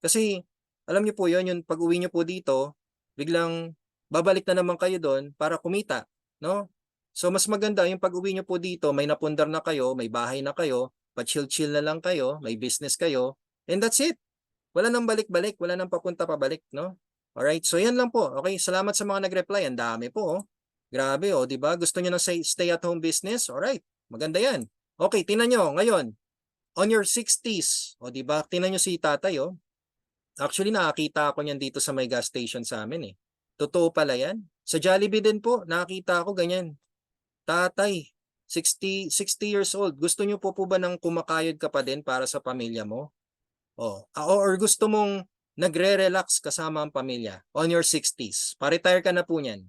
Kasi alam niyo po 'yon, yung pag-uwi niyo po dito, biglang babalik na naman kayo doon para kumita, no? So mas maganda yung pag-uwi niyo po dito, may napundar na kayo, may bahay na kayo, pa-chill-chill na lang kayo, may business kayo, and that's it. Wala nang balik-balik, wala nang papunta pabalik, no? Alright, so yan lang po. Okay, salamat sa mga nag-reply. Ang dami po, oh. Grabe, 'di ba? Gusto niyo ng stay at home business? Alright, maganda yan. Okay, tingnan niyo ngayon. On your 60s, 'di ba? Tingnan niyo si tatay, oh. Actually, nakakita ako niyan dito sa may gas station sa amin, eh. Totoo pala yan. Sa Jollibee din po, nakakita ako ganyan. Tatay, 60 years old. Gusto niyo po ba ng kumakayod ka pa din para sa pamilya mo? Or gusto mong nagre-relax kasama ang pamilya on your 60s. Pa-retire ka na po niyan.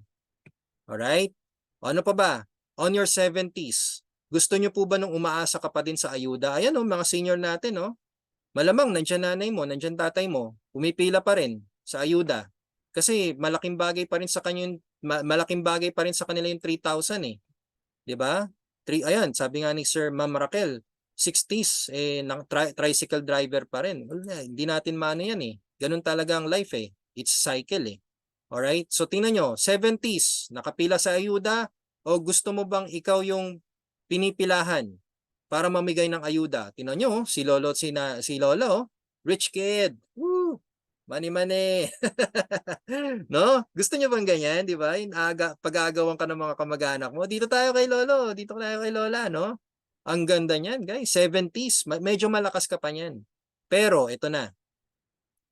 Alright? Ano pa ba? On your 70s. Gusto niyo po ba nung umaasa ka pa din sa ayuda? Ayan mga senior natin Malamang nandiyan nanay mo, nandiyan tatay mo, pumipila pa rin sa ayuda. Kasi malaking bagay pa rin sa kanila malaking bagay pa rin sa kanila yung 3,000 eh. 'Di ba? Ayan, sabi nga ni Sir Ma'am Raquel, 60s tricycle driver pa rin. Wala, hindi natin maano yan eh. Ganun talaga ang life eh. It's cycle eh. Alright? So tingnan nyo, 70s, nakapila sa ayuda o gusto mo bang ikaw yung pinipilahan para mamigay ng ayuda? Tingnan nyo, si Lolo at si Lola, rich kid. Woo! Money. No? Gusto niyo bang ganyan, di ba? Pag-aagawan ka ng mga kamag-anak mo, dito tayo kay Lolo, dito tayo kay Lola, no? Ang ganda niyan, guys. 70s, medyo malakas ka pa niyan. Pero, ito na.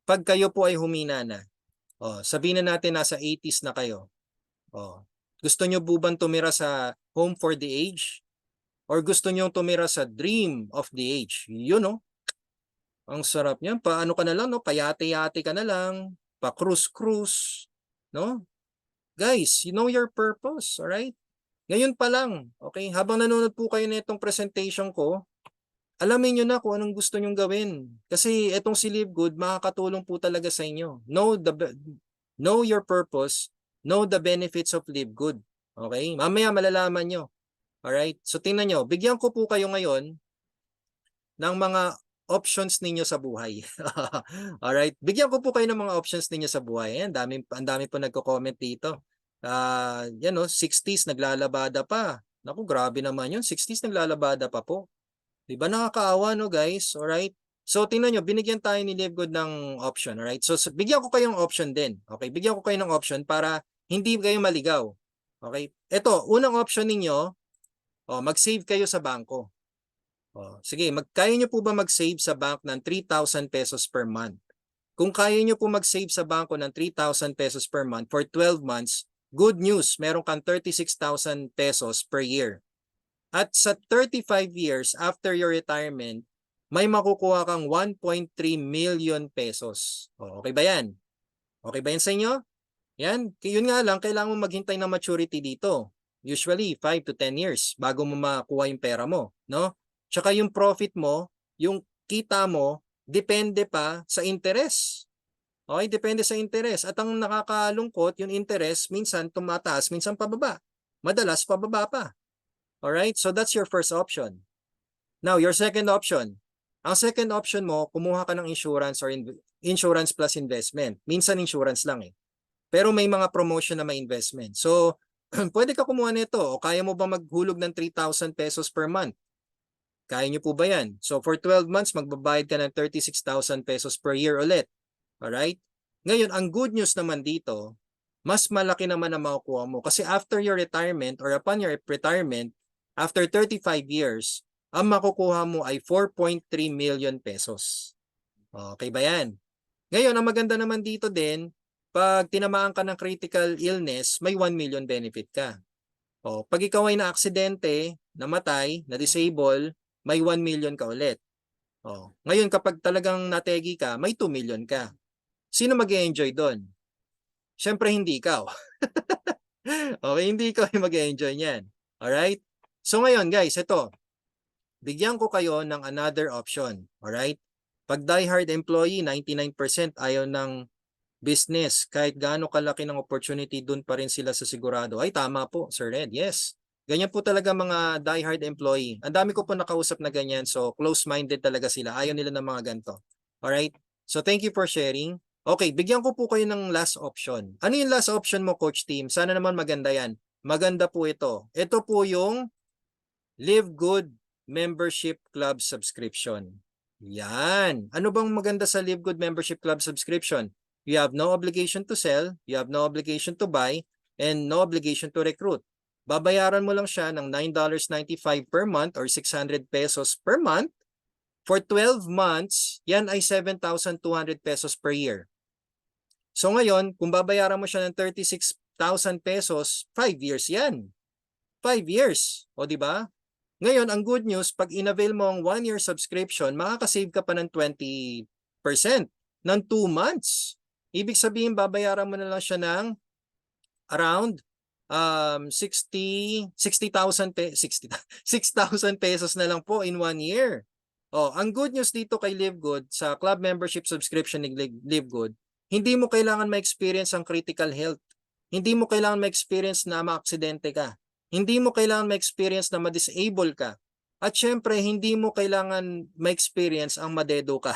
Pag kayo po ay humina na, sabihin na natin nasa 80s na kayo, gusto niyo po bang tumira sa home for the age? Or gusto niyo tumira sa dream of the age? Yun, no? Ang sarap niyan. Paano ka na lang, no? Payate-yate ka na lang. Pa-cruise-cruise. No? Guys, you know your purpose, alright? Ngayon pa lang, okay? Habang nanonood po kayo nitong presentation ko, alamin nyo na kung anong gusto nyong gawin. Kasi itong si Live Good, makakatulong po talaga sa inyo. Know your purpose. Know the benefits of Live Good. Okay? Mamaya malalaman nyo. Alright? So tingnan nyo, bigyan ko po kayo ngayon ng mga options ninyo sa buhay. Alright? Bigyan ko po kayo ng mga options ninyo sa buhay. Ang dami po nagko-comment dito. 60s naglalabada pa. Naku, grabe naman yun. 60s naglalabada pa po. Diba nakakaawa, no guys? Alright? So tingnan nyo, binigyan tayo ni Live Good ng option. Alright? So bigyan ko kayong option din. Okay? Bigyan ko kayo ng option para hindi kayo maligaw. Okay? Ito, unang option ninyo, mag-save kayo sa bangko. Sige, kaya nyo po ba mag-save sa bank ng 3,000 pesos per month? Kung kaya nyo po mag-save sa bangko ng 3,000 pesos per month for 12 months, good news, meron kang 36,000 pesos per year. At sa 35 years after your retirement, may makukuha kang 1.3 million pesos. O, okay ba yan? Okay ba yan sa inyo? Yan. Yun nga lang, kailangan mo maghintay ng maturity dito. Usually, 5 to 10 years bago mo makuha yung pera mo. No? Tsaka yung profit mo, yung kita mo, depende pa sa interest. Okay, depende sa interest. At ang nakakalungkot, yung interest, minsan tumataas, minsan pababa. Madalas pababa pa. Alright, so that's your first option. Now, your second option. Ang second option mo, kumuha ka ng insurance or insurance plus investment. Minsan insurance lang eh. Pero may mga promotion na may investment. So, pwede ka kumuha nito. O kaya mo ba maghulog ng 3,000 pesos per month? Kaya nyo po ba yan? So, for 12 months, magbabayad ka ng 36,000 pesos per year ulit. Alright? Ngayon, ang good news naman dito, mas malaki naman ang makukuha mo. Kasi after your retirement or upon your retirement, after 35 years, ang makukuha mo ay 4.3 million pesos. Okay ba yan? Ngayon, ang maganda naman dito din, pag tinamaan ka ng critical illness, may 1 million benefit ka. O, pag ikaw ay na-aksidente, namatay, na-disable, may 1 million ka ulit. O, ngayon, kapag talagang nategi ka, may 2 million ka. Sino mag-e-enjoy doon? Siyempre, hindi ikaw. Okay, hindi ikaw yung mag-e-enjoy niyan. Alright? So ngayon guys, ito. Bigyan ko kayo ng another option. Alright? Pag diehard employee, 99% ayaw ng business. Kahit gaano kalaki ng opportunity, dun pa rin sila sa sigurado. Ay, tama po, Sir Red. Yes. Ganyan po talaga mga diehard employee. Ang dami ko po nakausap na ganyan. So, close-minded talaga sila. Ayaw nila ng mga ganito. Alright? So, thank you for sharing. Okay, bigyan ko po kayo ng last option. Ano yung last option mo, Coach Team? Sana naman maganda yan. Maganda po ito. Ito po yung Live Good Membership Club Subscription. Yan. Ano bang maganda sa Live Good Membership Club Subscription? You have no obligation to sell, you have no obligation to buy, and no obligation to recruit. Babayaran mo lang siya ng $9.95 per month or 600 pesos per month. For 12 months, yan ay 7,200 pesos per year. So ngayon, kung babayaran mo siya ng 36,000 pesos, 5 years yan. 5 years. O di ba? Ngayon, ang good news, pag in-avail mo ang 1-year subscription, makakasave ka pa ng 20% ng 2 months. Ibig sabihin, babayaran mo na lang siya ng around 60,000 6,000 pesos na lang po in 1 year. Oh, ang good news dito kay Live Good, sa club membership subscription ni Live Good, hindi mo kailangan ma-experience ang critical health. Hindi mo kailangan ma-experience na ma-aksidente ka. Hindi mo kailangan ma-experience na ma-disable ka. At syempre, hindi mo kailangan ma-experience ang madedo ka.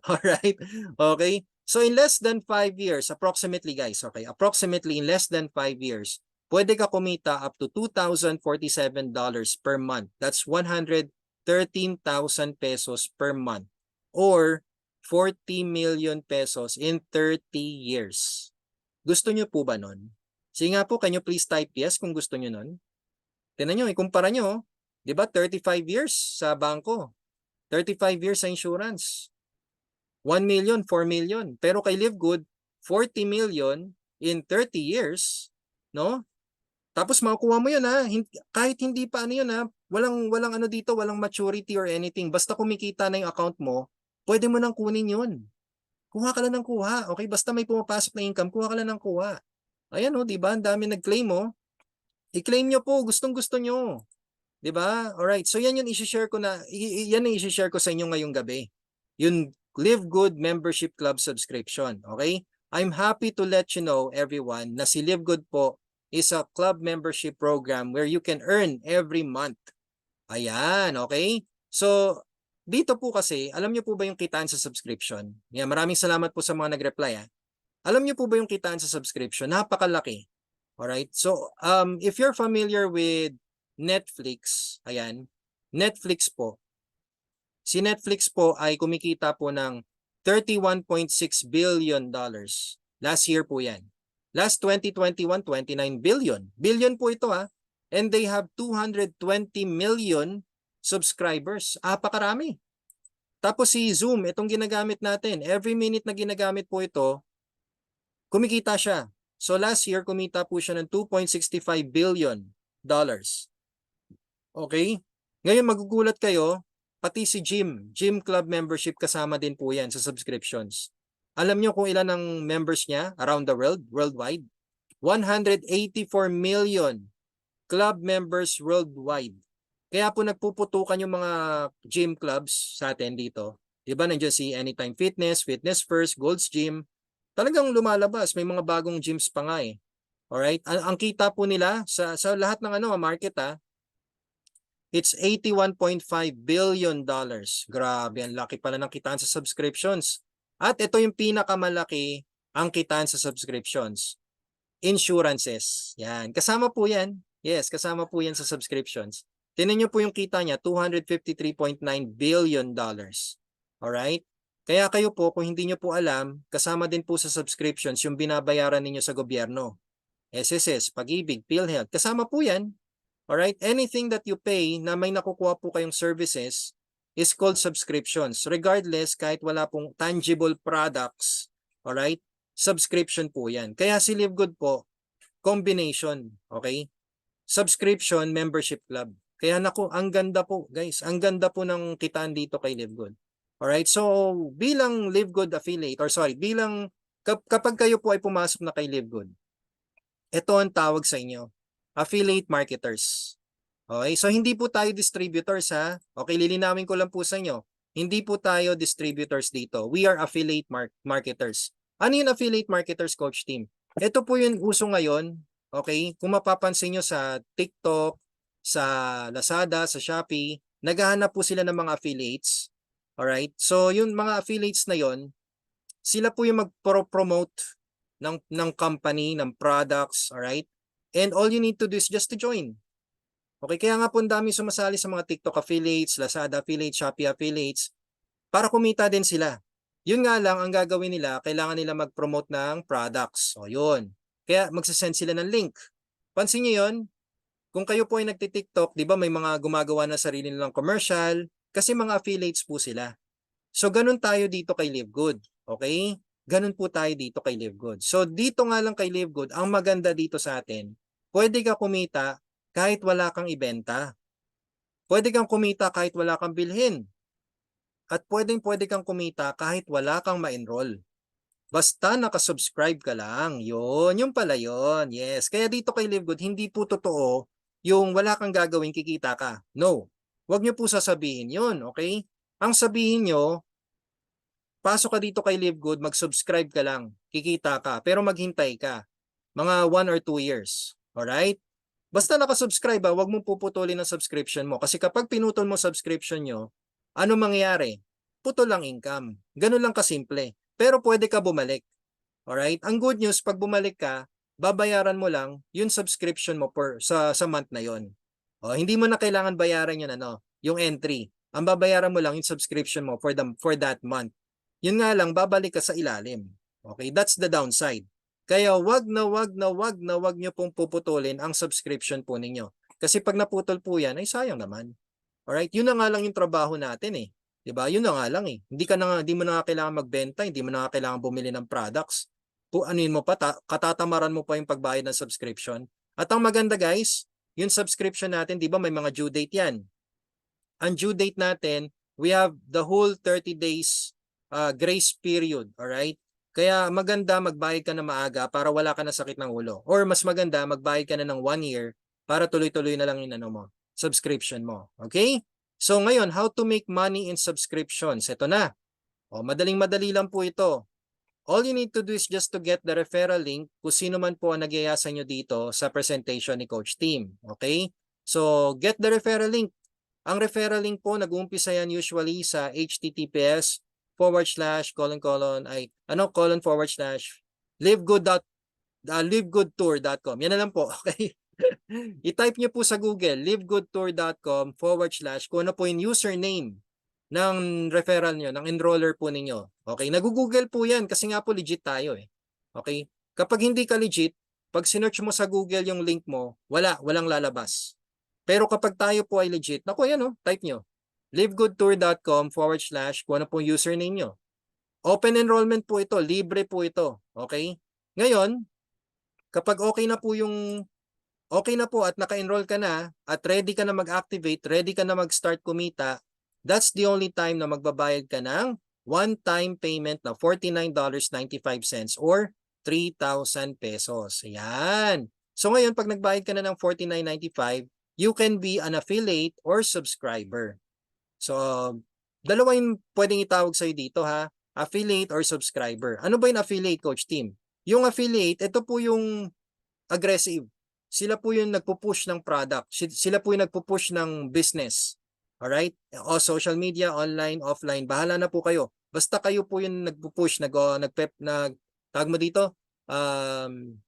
Alright? Okay? So in less than 5 years, approximately guys, okay, approximately in less than 5 years, pwede ka kumita up to $2,047 per month. That's 113,000 pesos per month. Or 40 million pesos in 30 years. Gusto nyo po ba nun? Sige nga po, can you please type yes kung gusto nyo nun? Tingnan nyo, ikumpara nyo. Di ba 35 years sa bangko. 35 years sa insurance. 1 million, 4 million. Pero kay Live Good, 40 million in 30 years. No? Tapos makukuha mo yun ha. Kahit hindi pa ano yun ha. Walang ano dito, walang maturity or anything. Basta kumikita na yung account mo, pwede mo nang kunin yun. Kuha ka lang ng kuha. Okay? Basta may pumapasok na income, kuha ka lang ng kuha. Ayan o, di ba? Ang dami nag-claim mo. I-claim nyo po, gustong-gusto nyo. Di ba? Alright, so yan yung i-share ko na, yan yung i-share ko sa inyo ngayong gabi. Yung Live Good Membership Club subscription. Okay? I'm happy to let you know, everyone, na si Live Good po is a club membership program where you can earn every month. Ayan, okay? So, dito po kasi, alam nyo po ba yung kitaan sa subscription? Yan, maraming salamat po sa mga nag-reply. Alam niyo po ba yung kitaan sa subscription? Napakalaki. Alright? So, if you're familiar with Netflix, ayan, Netflix po. Si Netflix po ay kumikita po ng $31.6 billion. Last year po yan. Last 2021, 29 billion. Billion po ito ha. And they have 220 million subscribers. Apakarami. Tapos si Zoom, itong ginagamit natin, every minute na ginagamit po ito, kumikita siya. So last year, kumita po siya ng $2.65 billion. Okay? Ngayon magugulat kayo, pati si gym club membership kasama din po yan sa subscriptions. Alam nyo kung ilan ang members niya around the world, worldwide? 184 million club members worldwide. Kaya po nagpuputukan yung mga gym clubs sa atin dito. Diba nandiyan si Anytime Fitness, Fitness First, Gold's Gym. Talagang lumalabas, may mga bagong gyms pa nga eh. Alright? Ang kita po nila sa lahat ng market it's $81.5 billion. Grabe, ang laki pala ng kitaan sa subscriptions. At ito yung pinakamalaki ang kitaan sa subscriptions. Insurances. Yan. Kasama po yan. Yes, kasama po yan sa subscriptions. Tingnan nyo po yung kita niya, $253.9 billion. Alright? Kaya kayo po, kung hindi nyo po alam, kasama din po sa subscriptions yung binabayaran ninyo sa gobyerno. SSS, Pag-ibig, PhilHealth, kasama po yan. Alright? Anything that you pay na may nakukuha po kayong services is called subscriptions. Regardless, kahit wala pong tangible products, alright? Subscription po yan. Kaya si Live Good po, combination, okay? Subscription, membership club. Kaya naku, ang ganda po, guys. Ang ganda po ng kitaan dito kay Live Good. Alright? So, bilang Live Good affiliate, bilang kapag kayo po ay pumasok na kay Live Good, ito ang tawag sa inyo. Affiliate marketers. Okay, so hindi po tayo distributors ha. Okay, lilinawin ko lang po sa inyo. Hindi po tayo distributors dito. We are affiliate marketers. Ano yung affiliate marketers, Coach Team? Ito po yung uso ngayon. Okay, kung mapapansin nyo sa TikTok, sa Lazada, sa Shopee, naghahanap po sila ng mga affiliates. Alright, so yung mga affiliates na yon, sila po yung mag-promote ng company, ng products, alright? And all you need to do is just to join. Okay, kaya nga po ang dami sumasali sa mga TikTok affiliates, Lazada affiliates, Shopee affiliates, para kumita din sila. Yun nga lang, ang gagawin nila, kailangan nila mag-promote ng products. O yun. Kaya magsasend sila ng link. Pansin nyo yun? Kung kayo po ay nagti-TikTok, di ba may mga gumagawa na sarili nilang commercial, kasi mga affiliates po sila. So ganun tayo dito kay Live Good. Okay? Ganun po tayo dito kay Live Good. So dito nga lang kay Live Good, ang maganda dito sa atin, pwede ka kumita kahit wala kang ibenta. Pwede kang kumita kahit wala kang bilhin. At pwede kang kumita kahit wala kang ma-enroll. Basta nakasubscribe ka lang. Yun pala yun. Yes. Kaya dito kay Live Good, hindi po totoo yung wala kang gagawin, kikita ka. No. Huwag nyo po sasabihin yun. Okay? Ang sabihin nyo, pasok ka dito kay Live Good, mag-subscribe ka lang, kikita ka, pero maghintay ka. Mga 1 or 2 years. Alright? Basta nakasubscribe huwag mong puputulin ang subscription mo. Kasi kapag pinutol mo subscription nyo, ano mangyayari? Putol lang income. Ganun lang kasimple. Pero pwede ka bumalik. Alright? Ang good news, pag bumalik ka, babayaran mo lang yung subscription mo sa month na yon. O, hindi mo na kailangan bayaran yung entry. Ang babayaran mo lang yung subscription mo for that month. Yun nga lang, babalik ka sa ilalim. Okay, that's the downside. Kaya wag nyo pong puputulin ang subscription po ninyo. Kasi pag naputol po yan, ay sayang naman. Alright, yun na nga lang yung trabaho natin eh. 'Di ba? Yun na nga lang eh. Hindi mo na nga kailangan magbenta, hindi mo na nga kailangan bumili ng products. Anuin mo pa, katatamaran mo pa yung pagbayad ng subscription. At ang maganda guys, yung subscription natin, 'di ba may mga due date yan. Ang due date natin, we have the whole 30 days grace period, alright? Kaya maganda magbayad ka na maaga para wala ka na sakit ng ulo. Or mas maganda magbayad ka na ng 1 year para tuloy-tuloy na lang yung subscription mo. Okay? So ngayon, how to make money in subscriptions? Ito na. O, madaling-madali lang po ito. All you need to do is just to get the referral link kung sino man po ang nagyaya sa inyo dito sa presentation ni Coach Team. Okay? So, get the referral link. Ang referral link po, nag-uumpisa yan usually sa https://livegoodtour.com. Yan na lang po, okay? I-type nyo po sa Google, livegoodtour.com/ kung ano po yung username ng referral nyo, ng enroller po ninyo. Okay? Nag-google po yan kasi nga po legit tayo eh. Okay? Kapag hindi ka legit, pag sinearch mo sa Google yung link mo, walang lalabas. Pero kapag tayo po ay legit, naku yan type nyo. livegoodtour.com/ kung ano po yung username nyo. Open enrollment po ito, libre po ito. Okay? Ngayon, kapag okay na po yung okay na po at naka-enroll ka na at ready ka na mag-activate, ready ka na mag-start kumita, that's the only time na magbabayad ka ng one-time payment na $49.95 or 3,000 pesos. Ayan. So ngayon, pag nagbayad ka na ng $49.95, you can be an affiliate or subscriber. So, dalawa yung pwedeng itawag sa'yo dito ha, affiliate or subscriber. Ano ba yung affiliate, Coach Tim? Yung affiliate, ito po yung aggressive. Sila po yung nagpo-push ng product. Sila po yung nagpo-push ng business. Alright? O social media, online, offline, bahala na po kayo. Basta kayo po yung nagpo-push, tawag mo dito,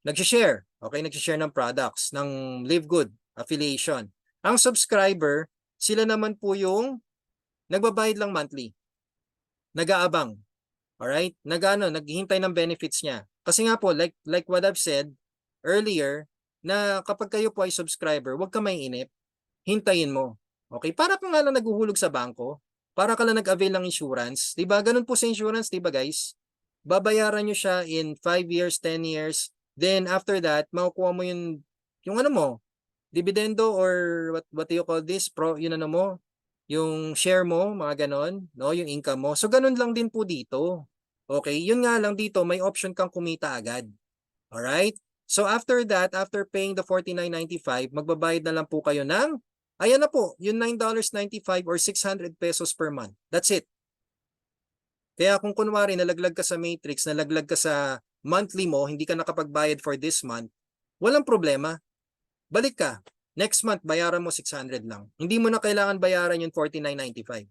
nag-share. Okay, nag-share ng products, ng Live Good affiliation. Ang subscriber, sila naman po yung nagbabayad lang monthly. Nag-aabang. Alright? Naghihintay ng benefits niya. Kasi nga po, like what I've said earlier, na kapag kayo po ay subscriber, huwag ka mainip. Hintayin mo. Okay? Para ka nga lang naghuhulog sa bangko. Para ka lang nag-avail ng insurance. Diba? Ganun po sa insurance, diba guys? Babayaran nyo siya in 5 years, 10 years. Then after that, makukuha mo yung ano mo, dividendo or what do you call this? Yun ano mo, yung share mo, mga ganon, no? Yung income mo. So ganun lang din po dito. Okay? Yun nga lang dito, may option kang kumita agad. Alright? So after that, after paying the $49.95, magbabayad na lang po kayo ng, ayan na po, yung $9.95 or 600 pesos per month. That's it. Kaya kung kunwari nalaglag ka sa matrix, nalaglag ka sa monthly mo, hindi ka nakapagbayad for this month, walang problema. Balik ka. Next month, bayaran mo 600 lang. Hindi mo na kailangan bayaran yung $49.95.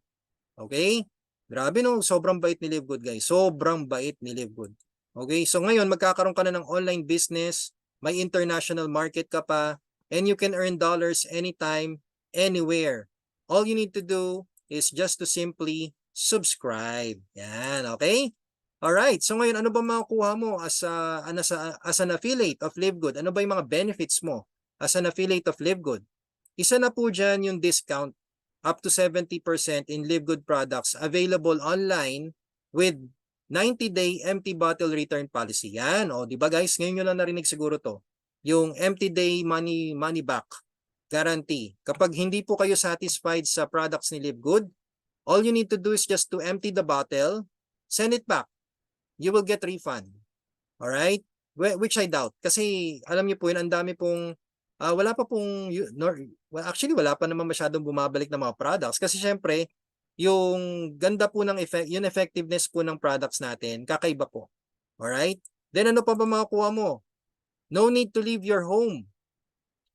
Okay? Grabe no, sobrang bait ni Live Good guys. Sobrang bait ni Live Good. Okay, so ngayon magkakaroon ka na ng online business, may international market ka pa, and you can earn dollars anytime, anywhere. All you need to do is just to simply subscribe. Yan, okay? Alright, so ngayon ano ba makukuha mo as an affiliate of Live Good? Ano ba yung mga benefits mo as an affiliate of Live Good? Isa na po dyan yung discount up to 70% in Live Good products available online with 90-day empty bottle return policy. Yan. O, di ba guys? Ngayon nyo lang narinig siguro to. Yung empty day money back guarantee. Kapag hindi po kayo satisfied sa products ni Live Good, all you need to do is just to empty the bottle, send it back. You will get refund. Alright? Which I doubt. Kasi alam niyo po yun, ang dami pong, wala pa pong, actually wala pa naman masyadong bumabalik na mga products. Kasi syempre, yung ganda po ng yung effectiveness po ng products natin, kakaiba po. Alright? Then ano pa ba makukuha mo? No need to leave your home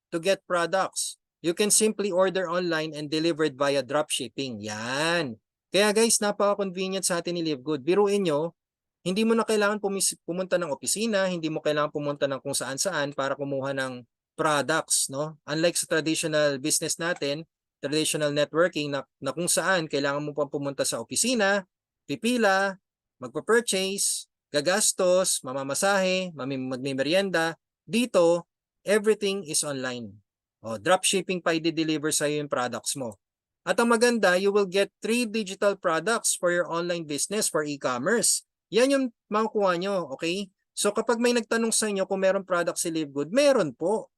to get products. You can simply order online and delivered via dropshipping. Yan. Kaya guys, napaka-convenient sa atin ni Live Good. Biruin nyo, hindi mo na kailangan pumunta ng opisina, hindi mo kailangan pumunta ng kung saan-saan para kumuha ng products, no? Unlike sa traditional business natin, traditional networking na kung saan kailangan mo pa pumunta sa opisina, pipila, magpa-purchase, gagastos, mamamasahe, magme-merienda. Dito, everything is online. O, dropshipping pa i-deliver sa iyo yung products mo. At ang maganda, you will get 3 digital products for your online business for e-commerce. Yan yung makukuha nyo, okay? So kapag may nagtanong sa inyo kung meron product si Live Good, meron po.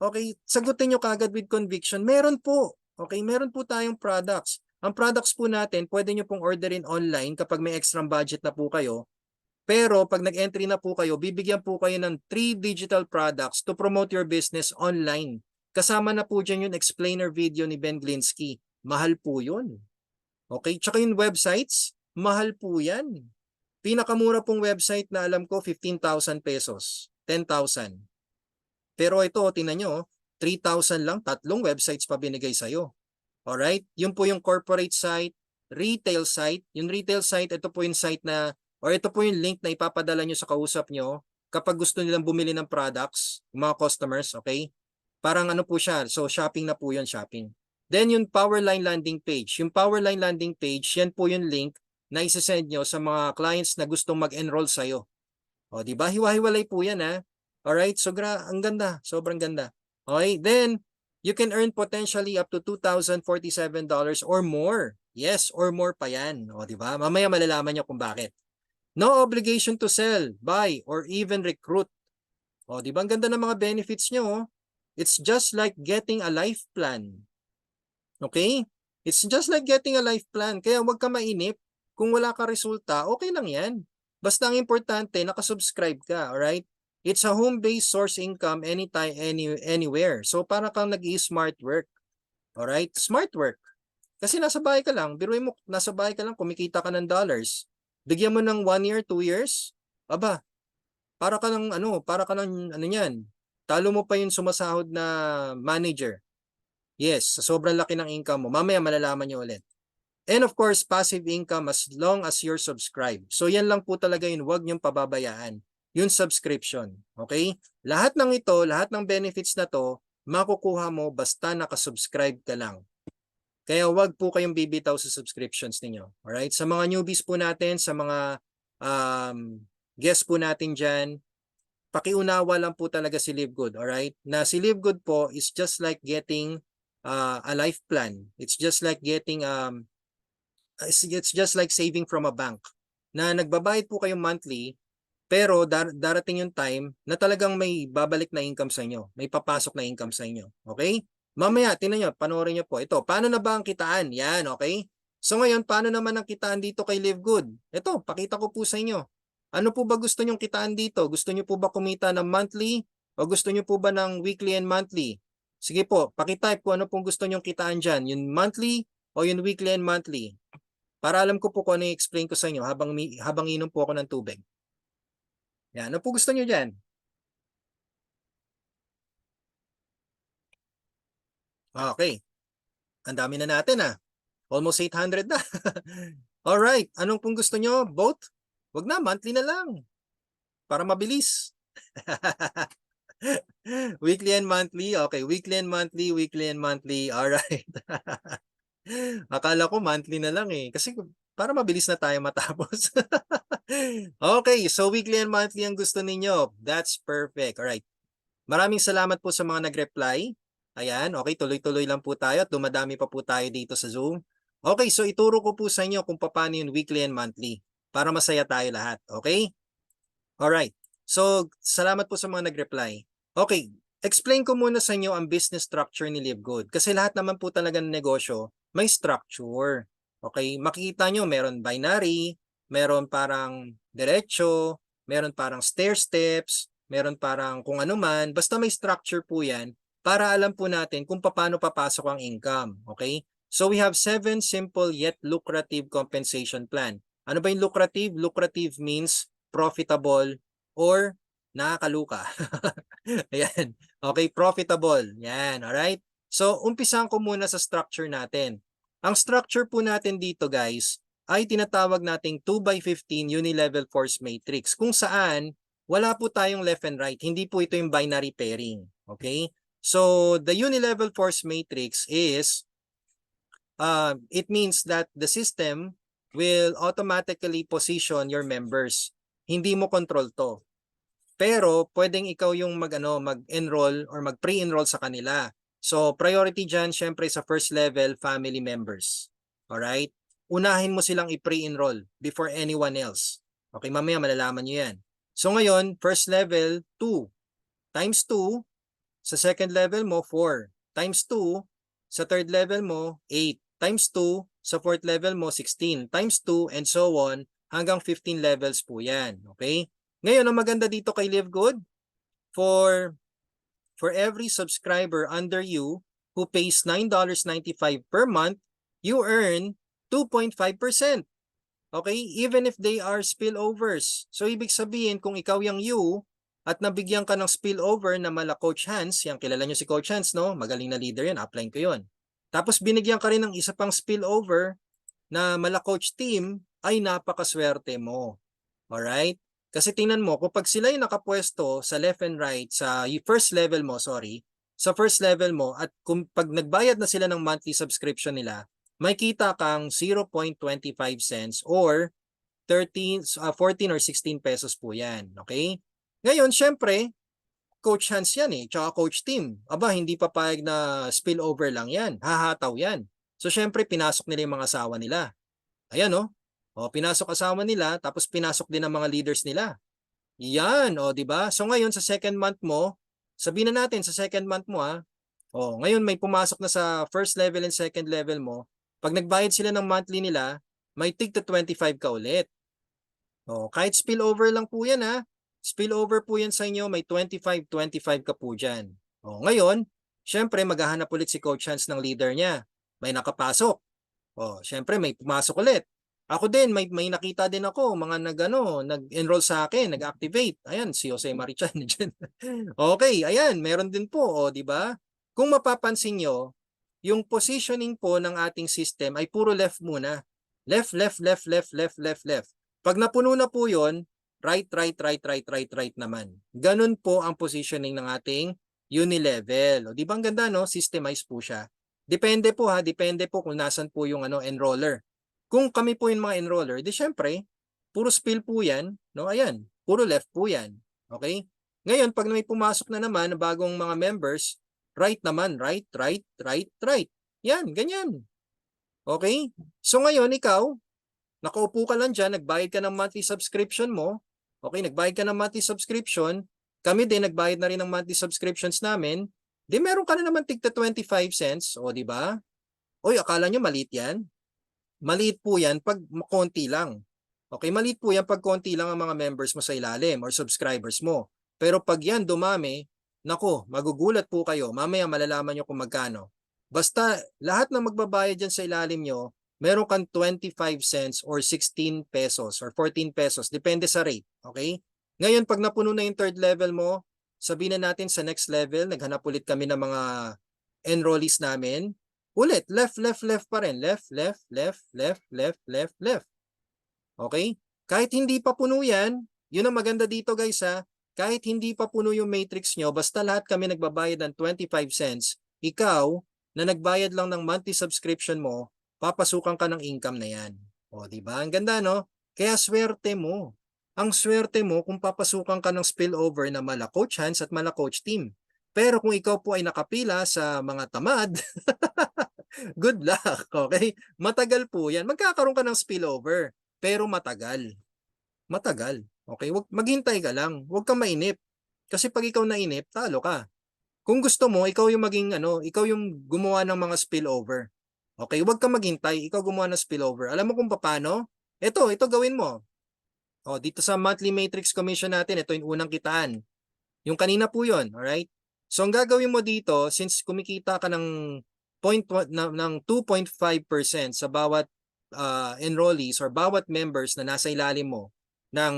Okay, sagutin nyo kagad with conviction, meron po. Okay, meron po tayong products. Ang products po natin, pwede nyo pong orderin online kapag may extra budget na po kayo. Pero pag nag-entry na po kayo, bibigyan po kayo ng 3 digital products to promote your business online. Kasama na po dyan yung explainer video ni Ben Glinsky. Mahal po yun. Okay, tsaka yung websites, mahal po yan. Pinakamura pong website na alam ko, 15,000 pesos, 10,000. Pero ito, tingnan nyo, 3,000 lang, 3 websites pa binigay sa'yo. Alright? Yun po yung corporate site, retail site. Yung retail site, ito po yung site na, or ito po yung link na ipapadala nyo sa kausap nyo kapag gusto nilang bumili ng products, mga customers, okay? Parang ano po siya, so shopping na po yun, shopping. Then yung Powerline landing page. Yung Powerline landing page, yan po yung link na isasend nyo sa mga clients na gustong mag-enroll sa'yo. O, di ba? Hiwa-hiwalay po yan, ha? Alright, so ang ganda, sobrang ganda. Okay, then you can earn potentially up to $2,047 or more. Yes, or more pa yan. O, di ba? Mamaya malalaman nyo kung bakit. No obligation to sell, buy, or even recruit. O, di ba? Ang ganda ng mga benefits nyo. Oh. It's just like getting a life plan. Okay? It's just like getting a life plan. Kaya huwag ka mainip. Kung wala ka resulta, okay lang yan. Basta ang importante, nakasubscribe ka, alright? It's a home-based source income anytime, anywhere. So, para kang nag-i-smart work. Alright? Smart work. Kasi nasa bahay ka lang. Biruin mo, nasa bahay ka lang, kumikita ka ng dollars. Bigyan mo ng 1 year, 2 years. Aba, para ka ng ano yan. Talo mo pa yung sumasahod na manager. Yes, sa sobrang laki ng income mo. Mamaya malalaman nyo ulit. And of course, passive income as long as you're subscribed. So yan lang po talaga yun, huwag niyong pababayaan. Yung subscription. Okay? Lahat ng ito, lahat ng benefits na to, makukuha mo basta nakasubscribe ka lang. Kaya huwag po kayong bibitaw sa subscriptions ninyo. Alright? Sa mga newbies po natin, sa mga guests po natin dyan, pakiunawa lang po talaga si Live Good. Alright? Na si Live Good po is just like getting a life plan. It's just like getting it's just like saving from a bank. Na nagbabayad po kayo monthly, pero darating yung time na talagang may babalik na income sa inyo. May papasok na income sa inyo. Okay? Mamaya, tingnan nyo, panoorin nyo po. Ito, paano na ba ang kitaan? Yan, okay? So ngayon, paano naman ang kitaan dito kay Live Good? Ito, pakita ko po sa inyo. Ano po ba gusto nyong kitaan dito? Gusto nyo po ba kumita ng monthly? O gusto nyo po ba ng weekly and monthly? Sige po, pakitype kung ano pong gusto nyong kitaan dyan. Yung monthly o yung weekly and monthly. Para alam ko po kung ano i-explain ko sa inyo habang inom po ako ng tubig. Yan, ano po gusto nyo dyan? Okay. Ang dami na natin Almost 800 na. Alright. Anong pong gusto nyo? Both? Wag na, monthly na lang. Para mabilis. Weekly and monthly. Okay, weekly and monthly, weekly and monthly. Alright. Akala ko monthly na lang Kasi para mabilis na tayo matapos. Okay, so weekly and monthly ang gusto ninyo. That's perfect. Alright. Maraming salamat po sa mga nag-reply. Ayan, okay, tuloy-tuloy lang po tayo at dumadami pa po tayo dito sa Zoom. Okay, so ituro ko po sa inyo kung paano yung weekly and monthly para masaya tayo lahat. Okay? Alright. So, salamat po sa mga nag-reply. Okay, explain ko muna sa inyo ang business structure ni Live Good. Kasi lahat naman po talaga ng negosyo, may structure. Okay, makikita nyo, meron binary, meron parang diretso, meron parang stair steps, meron parang kung ano man, basta may structure po yan para alam po natin kung paano papasok ang income. Okay? So we have 7 simple yet lucrative compensation plan. Ano ba yung lucrative? Lucrative means profitable or nakakaluka. Ayan. Okay, profitable. Yan, alright? So, umpisahan ko muna sa structure natin. Ang structure po natin dito, guys, ay tinatawag nating 2x15 unilevel force matrix kung saan wala po tayong left and right. Hindi po ito yung binary pairing. Okay? So, the unilevel force matrix is, it means that the system will automatically position your members. Hindi mo control to. Pero, pwedeng ikaw yung mag-enroll or mag-pre-enroll sa kanila. So, priority dyan, syempre sa first level, family members. Alright? Unahin mo silang i-pre-enroll before anyone else. Okay, mamaya malalaman nyo yan. So, ngayon, first level, 2. Times 2, sa second level mo, 4. Times 2, sa third level mo, 8. Times 2, sa fourth level mo, 16. Times 2, and so on, hanggang 15 levels po yan. Okay? Ngayon, ang maganda dito kay Live Good, for every subscriber under you who pays $9.95 per month, you earn 2.5%. Okay? Even if they are spillovers. So, ibig sabihin, kung ikaw yung you, at nabigyan ka ng spillover na mala Coach Hans, yan, kilala nyo si Coach Hans, no? Magaling na leader yan, upline ko yun. Tapos binigyan ka rin ng isa pang spillover na mala Coach Team, ay napakaswerte mo. Alright? Kasi tingnan mo, kapag sila yung nakapwesto sa left and right, sa first level mo, sa first level mo, at kung pag nagbayad na sila ng monthly subscription nila, may kita kang 0.25 cents or 14 or 16 pesos po yan. Okay? Ngayon, syempre, Coach Hans yan tsaka Coach Team. Aba, hindi papayag na spillover lang yan. Hahataw yan. So, syempre, pinasok nila yung mga asawa nila. Ayan, pinasok asawa nila, tapos pinasok din ang mga leaders nila. Yan, di ba? So, ngayon, sa second month mo, Sabihin na natin sa second month mo ngayon may pumasok na sa first level and second level mo. Pag nagbayad sila ng monthly nila, may tig to 25 ka ulit. Kahit spillover lang po yan Spillover po yan sa inyo, may 25 ka po dyan. Ngayon, syempre maghahanap ulit si Coach Hans ng leader niya. May nakapasok. Syempre may pumasok ulit. Ako din, may nakita din ako, mga nag-enroll sa akin, nag-activate. Ayan, si Jose Marichan. Okay, ayan, meron din po, di ba? Kung mapapansin nyo, yung positioning po ng ating system ay puro left muna. Left, left, left, left, left, left, left. Pag napuno na po yon, right, right, right, right, right, right naman. Ganun po ang positioning ng ating unilevel. Di ba ang ganda, no? Systemized po siya. Depende po depende po kung nasan po yung enroller. Kung kami po yung mga enroller, di syempre, puro spill po yan, no? Ayan, puro left po yan. Okay? Ngayon, pag may pumasok na naman na bagong mga members, right naman, right, right, right, right. Yan, ganyan. Okay? So ngayon, ikaw, nakaupo ka lang dyan, nagbayad ka ng monthly subscription mo. Okay, nagbayad ka ng monthly subscription. Kami din, nagbayad na rin ng monthly subscriptions namin. Di meron ka na naman tigta 25 cents. Di ba? Oy, akala nyo maliit yan? Maliit po yan pag konti lang. Okay, maliit po yan pag konti lang ang mga members mo sa ilalim or subscribers mo. Pero pag yan dumami, nako, magugulat po kayo. Mamaya malalaman nyo kung magkano. Basta lahat na magbabayad dyan sa ilalim nyo, meron kang 25 cents or 16 pesos or 14 pesos. Depende sa rate. Okay? Ngayon, pag napuno na yung third level mo, sabihin na natin sa next level, naghanap ulit kami ng mga enrollees namin. Ulit, left, left, left pa rin. Left, left, left, left, left, left, left. Okay? Kahit hindi pa puno yan, yun ang maganda dito guys kahit hindi pa puno yung matrix nyo, basta lahat kami nagbabayad ng 25 cents, ikaw, na nagbayad lang ng monthly subscription mo, papasukan ka ng income na yan. Di ba? Ang ganda, no? Kaya swerte mo. Ang swerte mo kung papasukan ka ng spillover na mala Coach Hans at mala Coach Team. Pero kung ikaw po ay nakapila sa mga tamad, good luck, okay? Matagal po yan. Magkakaroon ka ng spillover, pero matagal. Matagal, okay? Maghintay ka lang. Huwag kang mainip. Kasi pag ikaw nainip, talo ka. Kung gusto mo, ikaw yung maging ikaw yung gumawa ng mga spillover. Okay, huwag kang maghintay, ikaw gumawa ng spillover. Alam mo kung paano? Ito gawin mo. Dito sa monthly matrix commission natin, ito yung unang kitaan. Yung kanina po yun, alright? So ang gagawin mo dito, since kumikita ka ng 2.5% sa bawat enrollees or bawat members na nasa ilalim mo na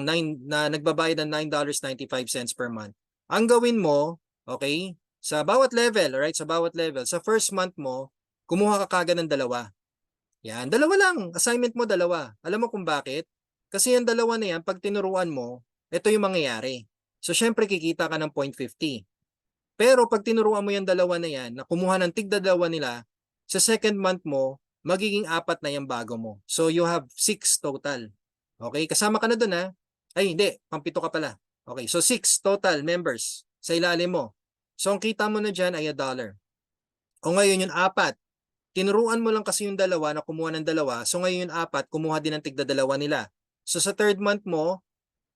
nagbabayad ng $9.95 per month. Ang gawin mo, okay, sa bawat level, alright, sa bawat level, sa first month mo, kumuha ka kagad ng dalawa. Yan, dalawa lang. Assignment mo dalawa. Alam mo kung bakit? Kasi yung dalawa na yan, pag tinuruan mo, ito yung mangyayari. So, syempre, kikita ka ng 0.50. Pero pag tinuruan mo yung dalawa na yan, na kumuha ng tigda-dalawa nila, sa second month mo, magiging 4 na yung bago mo. So, you have 6 total. Okay? Kasama ka na dun Ay, hindi. Pang-7 ka pala. Okay. So, 6 total members sa ilalim mo. So, ang kita mo na dyan ay $1. O ngayon yung 4. Tinuruan mo lang kasi yung dalawa na kumuha ng dalawa. So, ngayon yung 4, kumuha din ng tigda-dalawa nila. So, sa third month mo,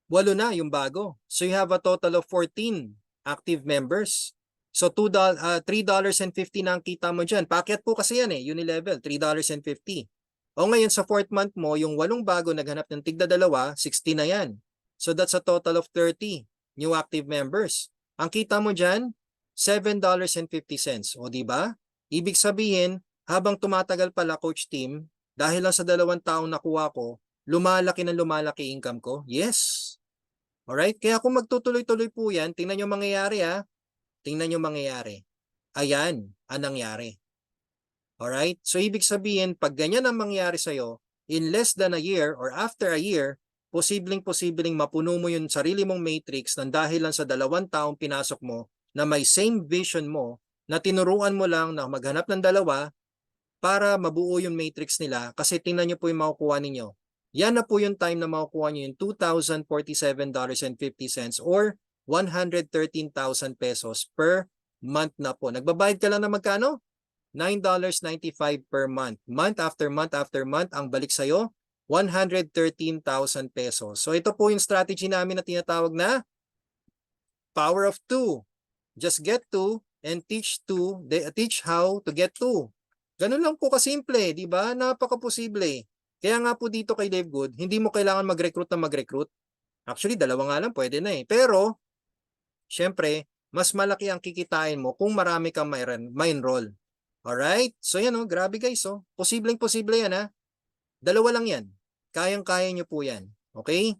8 na yung bago. So, you have a total of 14 active members. So, $3.50 na ang kita mo dyan. Packet po kasi yan unilevel, $3.50. O ngayon, sa fourth month mo, yung 8 bago naghanap ng tigda-dalawa, 60 na yan. So, that's a total of 30 new active members. Ang kita mo dyan, $7.50. O, diba? Ibig sabihin, habang tumatagal pala Coach Team, dahil lang sa 2 taong nakuha ko, lumalaki income ko? Yes. Alright? Kaya kung magtutuloy-tuloy po yan, tingnan nyo mangyayari Tingnan nyo mangyayari. Ayan ang nangyari. Alright? So, ibig sabihin, pag ganyan ang mangyayari sa'yo, in less than a year or after a year, posibleng mapuno mo yung sarili mong matrix nang dahil lang sa 2 taong pinasok mo na may same vision mo, na tinuruan mo lang na maghanap ng dalawa para mabuo yung matrix nila kasi tingnan nyo po yung makukuha ninyo. Yan na po yung time na makukuha nyo yung $2,047.50 or 113,000 pesos per month na po. Nagbabayad ka lang na magkano? $9.95 per month. Month after month after month, ang balik sa'yo, 113,000 pesos. So ito po yung strategy namin na tinatawag na Power of 2. Just get to and teach how to get to. Ganun lang po kasimple, di ba? Napakaposible. Kaya nga po dito kay Live Good, hindi mo kailangan mag-recruit na mag-recruit. Actually, dalawa nga lang pwede na eh. Pero, syempre, mas malaki ang kikitain mo kung marami kang ma-enroll. Alright? So yan oh, grabe guys oh. Posibleng-posible yan ha. Dalawa lang yan. Kayang-kaya nyo po yan. Okay?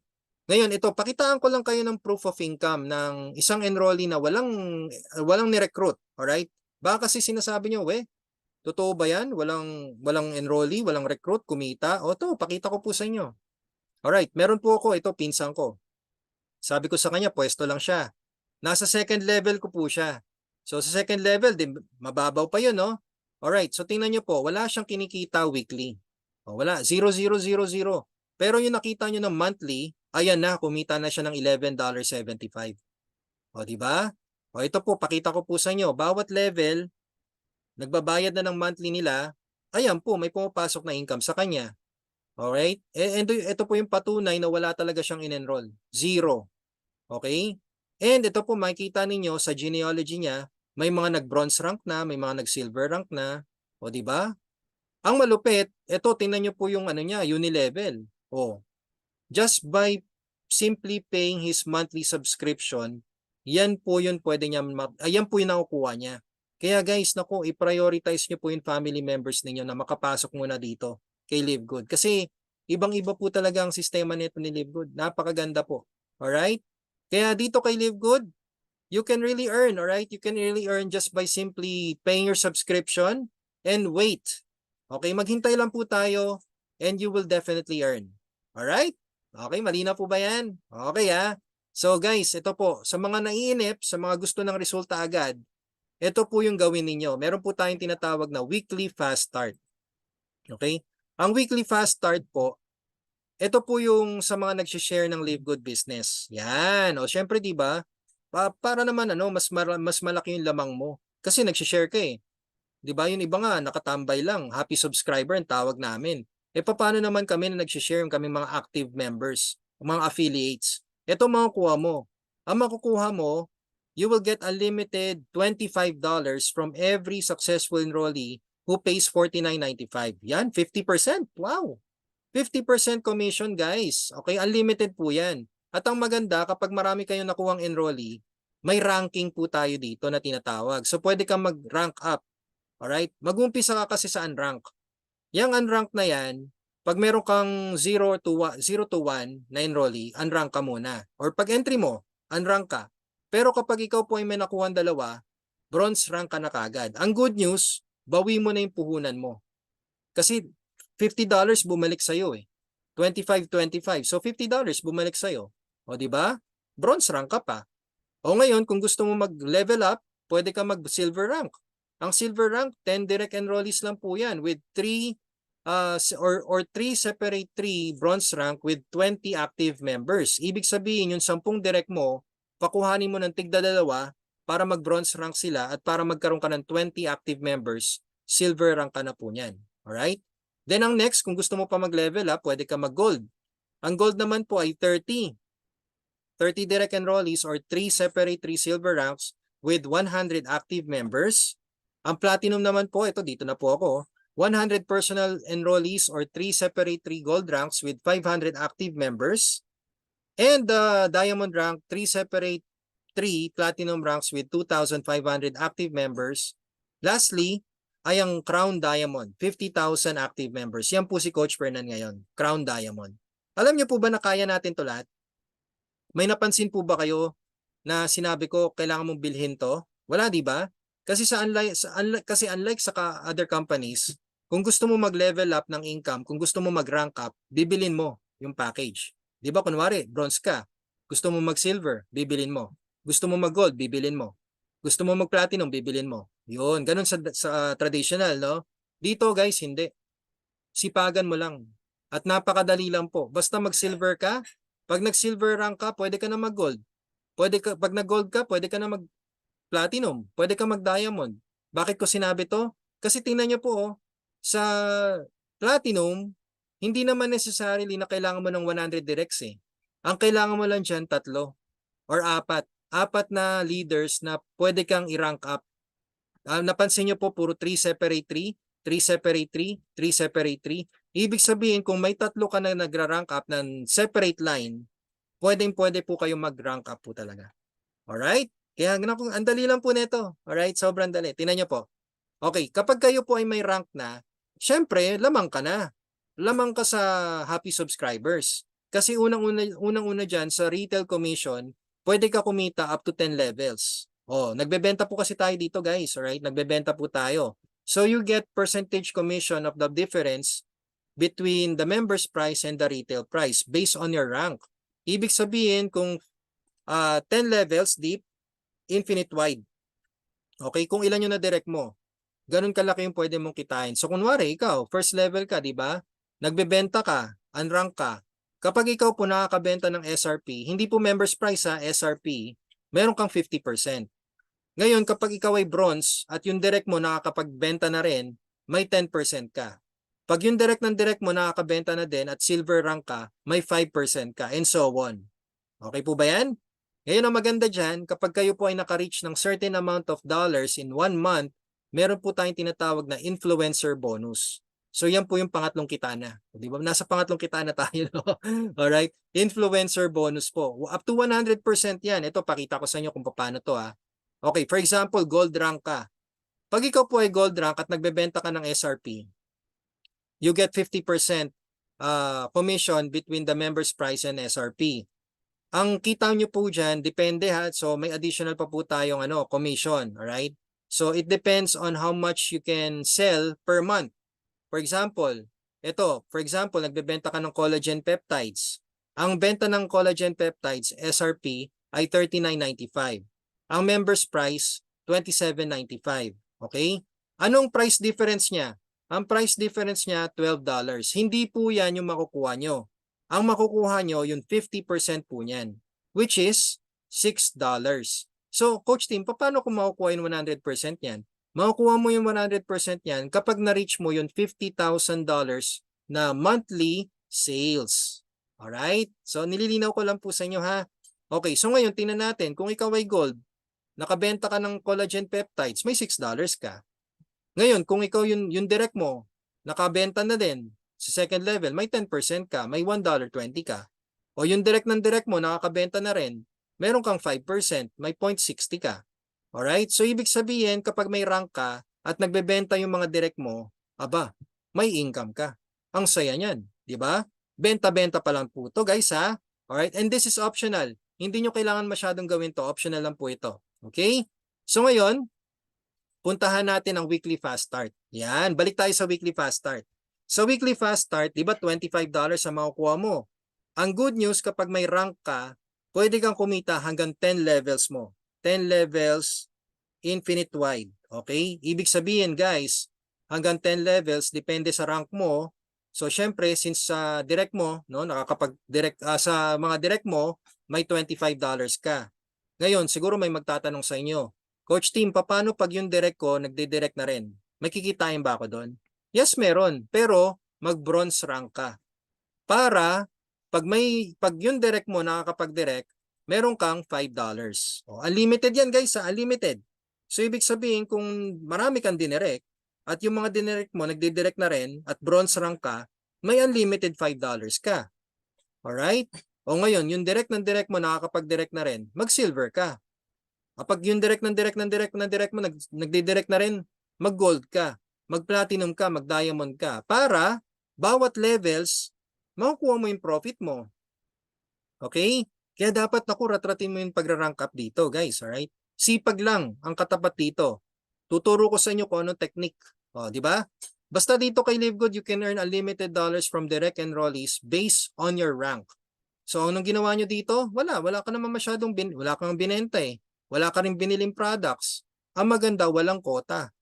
Ngayon, ito, pakitaan ko lang kayo ng proof of income ng isang enrollee na walang ni-recruit. Alright? Baka kasi sinasabi nyo, totoo ba yan? Walang enrollee, walang recruit, kumita? O to, pakita ko po sa inyo. Alright, meron po ako, ito, pinsan ko. Sabi ko sa kanya, pwesto lang siya. Nasa second level ko po siya. So sa second level, mababaw pa yun, no? Alright, so tingnan nyo po, wala siyang kinikita weekly. O, wala, 0,000. Pero yung nakita nyo ng monthly, ayan na, kumita na siya ng $11.75. O, di ba? O, ito po, pakita ko po sa inyo, bawat level, nagbabayad na ng monthly nila, ayan po, may pumapasok na income sa kanya. Alright? And ito po yung patunay na wala talaga siyang in-enroll. Zero. Okay? And ito po, makikita ninyo sa genealogy niya, may mga nag-bronze rank na, may mga nag-silver rank na. O, di ba? Ang malupit, ito, tingnan nyo po yung ano niya, unilevel. O, just by simply paying his monthly subscription, yan po yung pwede niya, yan po yung nakukuha niya. Kaya guys, naku, i-prioritize nyo po yung family members ninyo na makapasok muna dito kay Live Good. Kasi ibang-iba po talaga ang sistema nito ni Live Good. Napakaganda po. Alright? Kaya dito kay Live Good, you can really earn, alright? You can really earn just by simply paying your subscription and wait. Okay, maghintay lang po tayo and you will definitely earn. Alright? Okay, malinaw po ba yan? Okay ha? So guys, ito po, sa mga naiinip, sa mga gusto ng resulta agad, ito po yung gawin ninyo. Meron po tayong tinatawag na weekly fast start. Okay? Ang weekly fast start po, ito po yung sa mga nag-share ng Live Good Business. Yan. O syempre, di ba? Para naman ano, mas malaki yung lamang mo. Kasi nag-share ka eh. Di ba? Yung iba nga, nakatambay lang. Happy subscriber ang tawag namin. Paano naman kami na nag-share yung kami mga active members, mga affiliates? Ito makukuha mo. Ang makukuha mo, you will get unlimited $25 from every successful enrollee who pays $49.95. Yan, 50%. Wow! 50% commission guys. Okay, unlimited po yan. At ang maganda, kapag marami kayong nakuhang enrollee, may ranking po tayo dito na tinatawag. So pwede kang mag-rank up. Alright? Mag-umpisa ka kasi sa unrank. Yang unrank na yan, pag meron kang 0 to 1 na enrollee, unrank ka muna. Or pag entry mo, unrank ka. Pero kapag ikaw po ay may nakuha dalawa, bronze rank ka na kagad. Ang good news, bawi mo na yung puhunan mo. Kasi $50 bumalik sa'yo eh. 25. So $50 bumalik sa'yo. O di ba? Bronze rank ka pa. O ngayon, kung gusto mo mag-level up, pwede ka mag-silver rank. Ang silver rank, 10 direct enrollees lang po yan with 3 or 3 separate 3 bronze rank with 20 active members. Ibig sabihin, yung 10 direct mo, pakuhanin mo ng tigda-dalawa para mag-bronze rank sila at para magkaroon ka ng 20 active members, silver rank ka na po niyan. Alright? Then ang next, kung gusto mo pa mag-level up, pwede ka mag-gold. Ang gold naman po ay 30. 30 direct enrollees or 3 separate 3 silver ranks with 100 active members. Ang platinum naman po, ito dito na po ako, 100 personal enrollees or 3 separate 3 gold ranks with 500 active members. And the diamond rank, 3 separate 3 platinum ranks with 2,500 active members. Lastly, ay ang Crown Diamond, 50,000 active members. Yan po si Coach Fernan ngayon, Crown Diamond. Alam niyo po ba na kaya natin to lahat? May napansin po ba kayo na sinabi ko kailangan mong bilhin to? Wala, di ba? Kasi unlike sa other companies, kung gusto mo mag-level up ng income, kung gusto mo mag-rank up, bibilin mo yung package. Di ba? Kunwari, bronze ka. Gusto mo mag-silver, bibilin mo. Gusto mo mag-gold, bibilin mo. Gusto mo mag-platinum, bibilin mo. Yun, ganun sa traditional, no? Dito guys, hindi. Sipagan mo lang. At napakadali lang po. Basta mag-silver ka, pag nag-silver rank ka, pwede ka na mag-gold. Pag nag-gold ka, pwede ka na mag-platinum. Pwede ka mag-diamond. Bakit ko sinabi to? Kasi tingnan nyo po, sa platinum, hindi naman necessarily na kailangan mo ng 100 directs eh. Ang kailangan mo lang dyan, 3 or 4. apat na leaders na pwede kang i-rank up. Napansin nyo po, puro 3 separate 3, 3 separate 3, 3 separate 3. Ibig sabihin, kung may tatlo ka na nagra-rank up ng separate line, pwede po kayong mag-rank up po talaga. Alright? Kaya ang dali lang po nito. Alright? Sobrang dali. Tingnan nyo po. Okay, kapag kayo po ay may rank na, syempre, lamang ka na. Lamang ka sa happy subscribers. Kasi unang-una dyan sa retail commission, pwede ka kumita up to 10 levels. Oh, nagbebenta po kasi tayo dito, guys. Alright? Nagbebenta po tayo. So you get percentage commission of the difference between the member's price and the retail price based on your rank. Ibig sabihin, kung 10 levels deep, infinite wide. Okay, kung ilan yung na-direct mo, ganun kalaki yung pwede mong kitain. So kunwari, ikaw, first level ka, di ba? Nagbebenta ka, unrank ka. Kapag ikaw po nakakabenta ng SRP, hindi po member's price ha, SRP, meron kang 50%. Ngayon, kapag ikaw ay bronze at yung direct mo nakakapagbenta na rin, may 10% ka. Pag yung direct ng direct mo nakakabenta na din at silver rank ka, may 5% ka, and so on. Okay po ba yan? Ngayon ang maganda dyan, kapag kayo po ay naka-reach ng certain amount of dollars in 1 month, meron po tayong tinatawag na influencer bonus. So yan po yung pangatlong kitana. Di ba? Nasa pangatlong kitana tayo. No? Alright? Influencer bonus po. Up to 100% yan. Ito, pakita ko sa inyo kung paano to. Okay, for example, gold rank ka. Pag ikaw po ay gold rank at nagbebenta ka ng SRP, you get 50% commission between the member's price and SRP. Ang kita nyo po dyan, depende ha. So may additional pa po tayong commission. Alright? So it depends on how much you can sell per month. For example, nagbebenta ka ng collagen peptides. Ang benta ng collagen peptides, SRP, ay $39.95. Ang member's price, $27.95. Okay? Anong price difference niya? Ang price difference niya, $12. Hindi po yan yung makukuha nyo. Ang makukuha nyo, yung 50% po niyan, which is $6. So, Coach Tim, paano kung makukuha yung 100% yan? Makukuha mo yung 100% yan kapag na-reach mo yung $50,000 na monthly sales. Alright? So, nililinaw ko lang po sa inyo ha. Okay, so ngayon, tingnan natin, kung ikaw ay gold, nakabenta ka ng collagen peptides, may $6 ka. Ngayon, kung ikaw yung direct mo, nakabenta na din, sa second level, may 10% ka, may $1.20 ka. O yung direct ng direct mo, nakakabenta na rin, meron kang 5%, may 0.60 ka. Alright? So, ibig sabihin, kapag may rank ka at nagbebenta yung mga direct mo, aba, may income ka. Ang saya niyan, di ba? Benta-benta pa lang po to, guys, ha? Alright? And this is optional. Hindi nyo kailangan masyadong gawin to. Optional lang po ito. Okay? So, ngayon, puntahan natin ang weekly fast start. Yan, balik tayo sa weekly fast start. Sa weekly fast start, di ba $25 ang makukuha mo? Ang good news, kapag may rank ka, pwede kang kumita hanggang 10 levels mo. 10 levels, infinite wide. Okay? Ibig sabihin, guys, hanggang 10 levels, depende sa rank mo. So, syempre, since sa direct mo, no, nakakapag-direct, sa mga direct mo, may $25 ka. Ngayon, siguro may magtatanong sa inyo, Coach Tim, paano pag yung direct ko, nagdi-direct na rin? May kikitain ba ako doon? Yes, meron. Pero mag-bronze rank ka. Para pag yung direct mo nakakapag-direct, meron kang $5. O, unlimited yan, guys, unlimited. So ibig sabihin, kung marami kang dinirect at yung mga dinirect mo nagdi-direct na rin at bronze rank ka, may unlimited $5 ka. Alright? O ngayon, yung direct mo nakakapag-direct na rin, mag-silver ka. Kapag yung direct mo nagdi-direct na rin, mag-gold ka. Mag-platinum ka, mag-diamond ka, para bawat levels, makukuha mo yung profit mo. Okay? Kaya dapat ratratin mo yung pagra-rank up dito, guys. Alright? Sipag lang ang katapat dito. Tuturo ko sa inyo kung anong technique. O, di ba? Basta dito kay Live Good, you can earn unlimited dollars from direct enrollees based on your rank. So, anong ginawa nyo dito? Wala ka naman masyadong, wala kang binenta eh. Wala ka rin biniling products. Ang maganda, walang quota.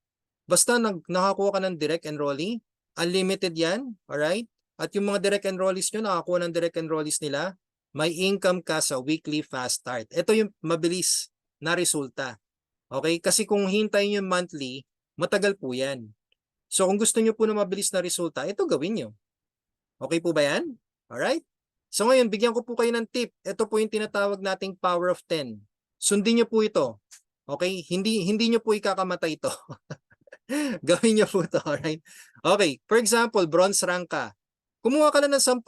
Basta nakakuha ka ng direct enrollee, unlimited yan, alright? At yung mga direct enrollees nyo, nakakuha ng direct enrollees nila, may income ka sa weekly fast start. Ito yung mabilis na resulta. Okay? Kasi kung hintayin yung monthly, matagal po yan. So kung gusto nyo po na mabilis na resulta, ito gawin nyo. Okay po ba yan? Alright? So ngayon, bigyan ko po kayo ng tip. Ito po yung tinatawag nating power of 10. Sundin niyo po ito. Okay? Hindi niyo po ikakamatay ito. Gawin niyo po ito, alright? Okay, for example, bronze rank ka. Kumuha ka lang ng 10.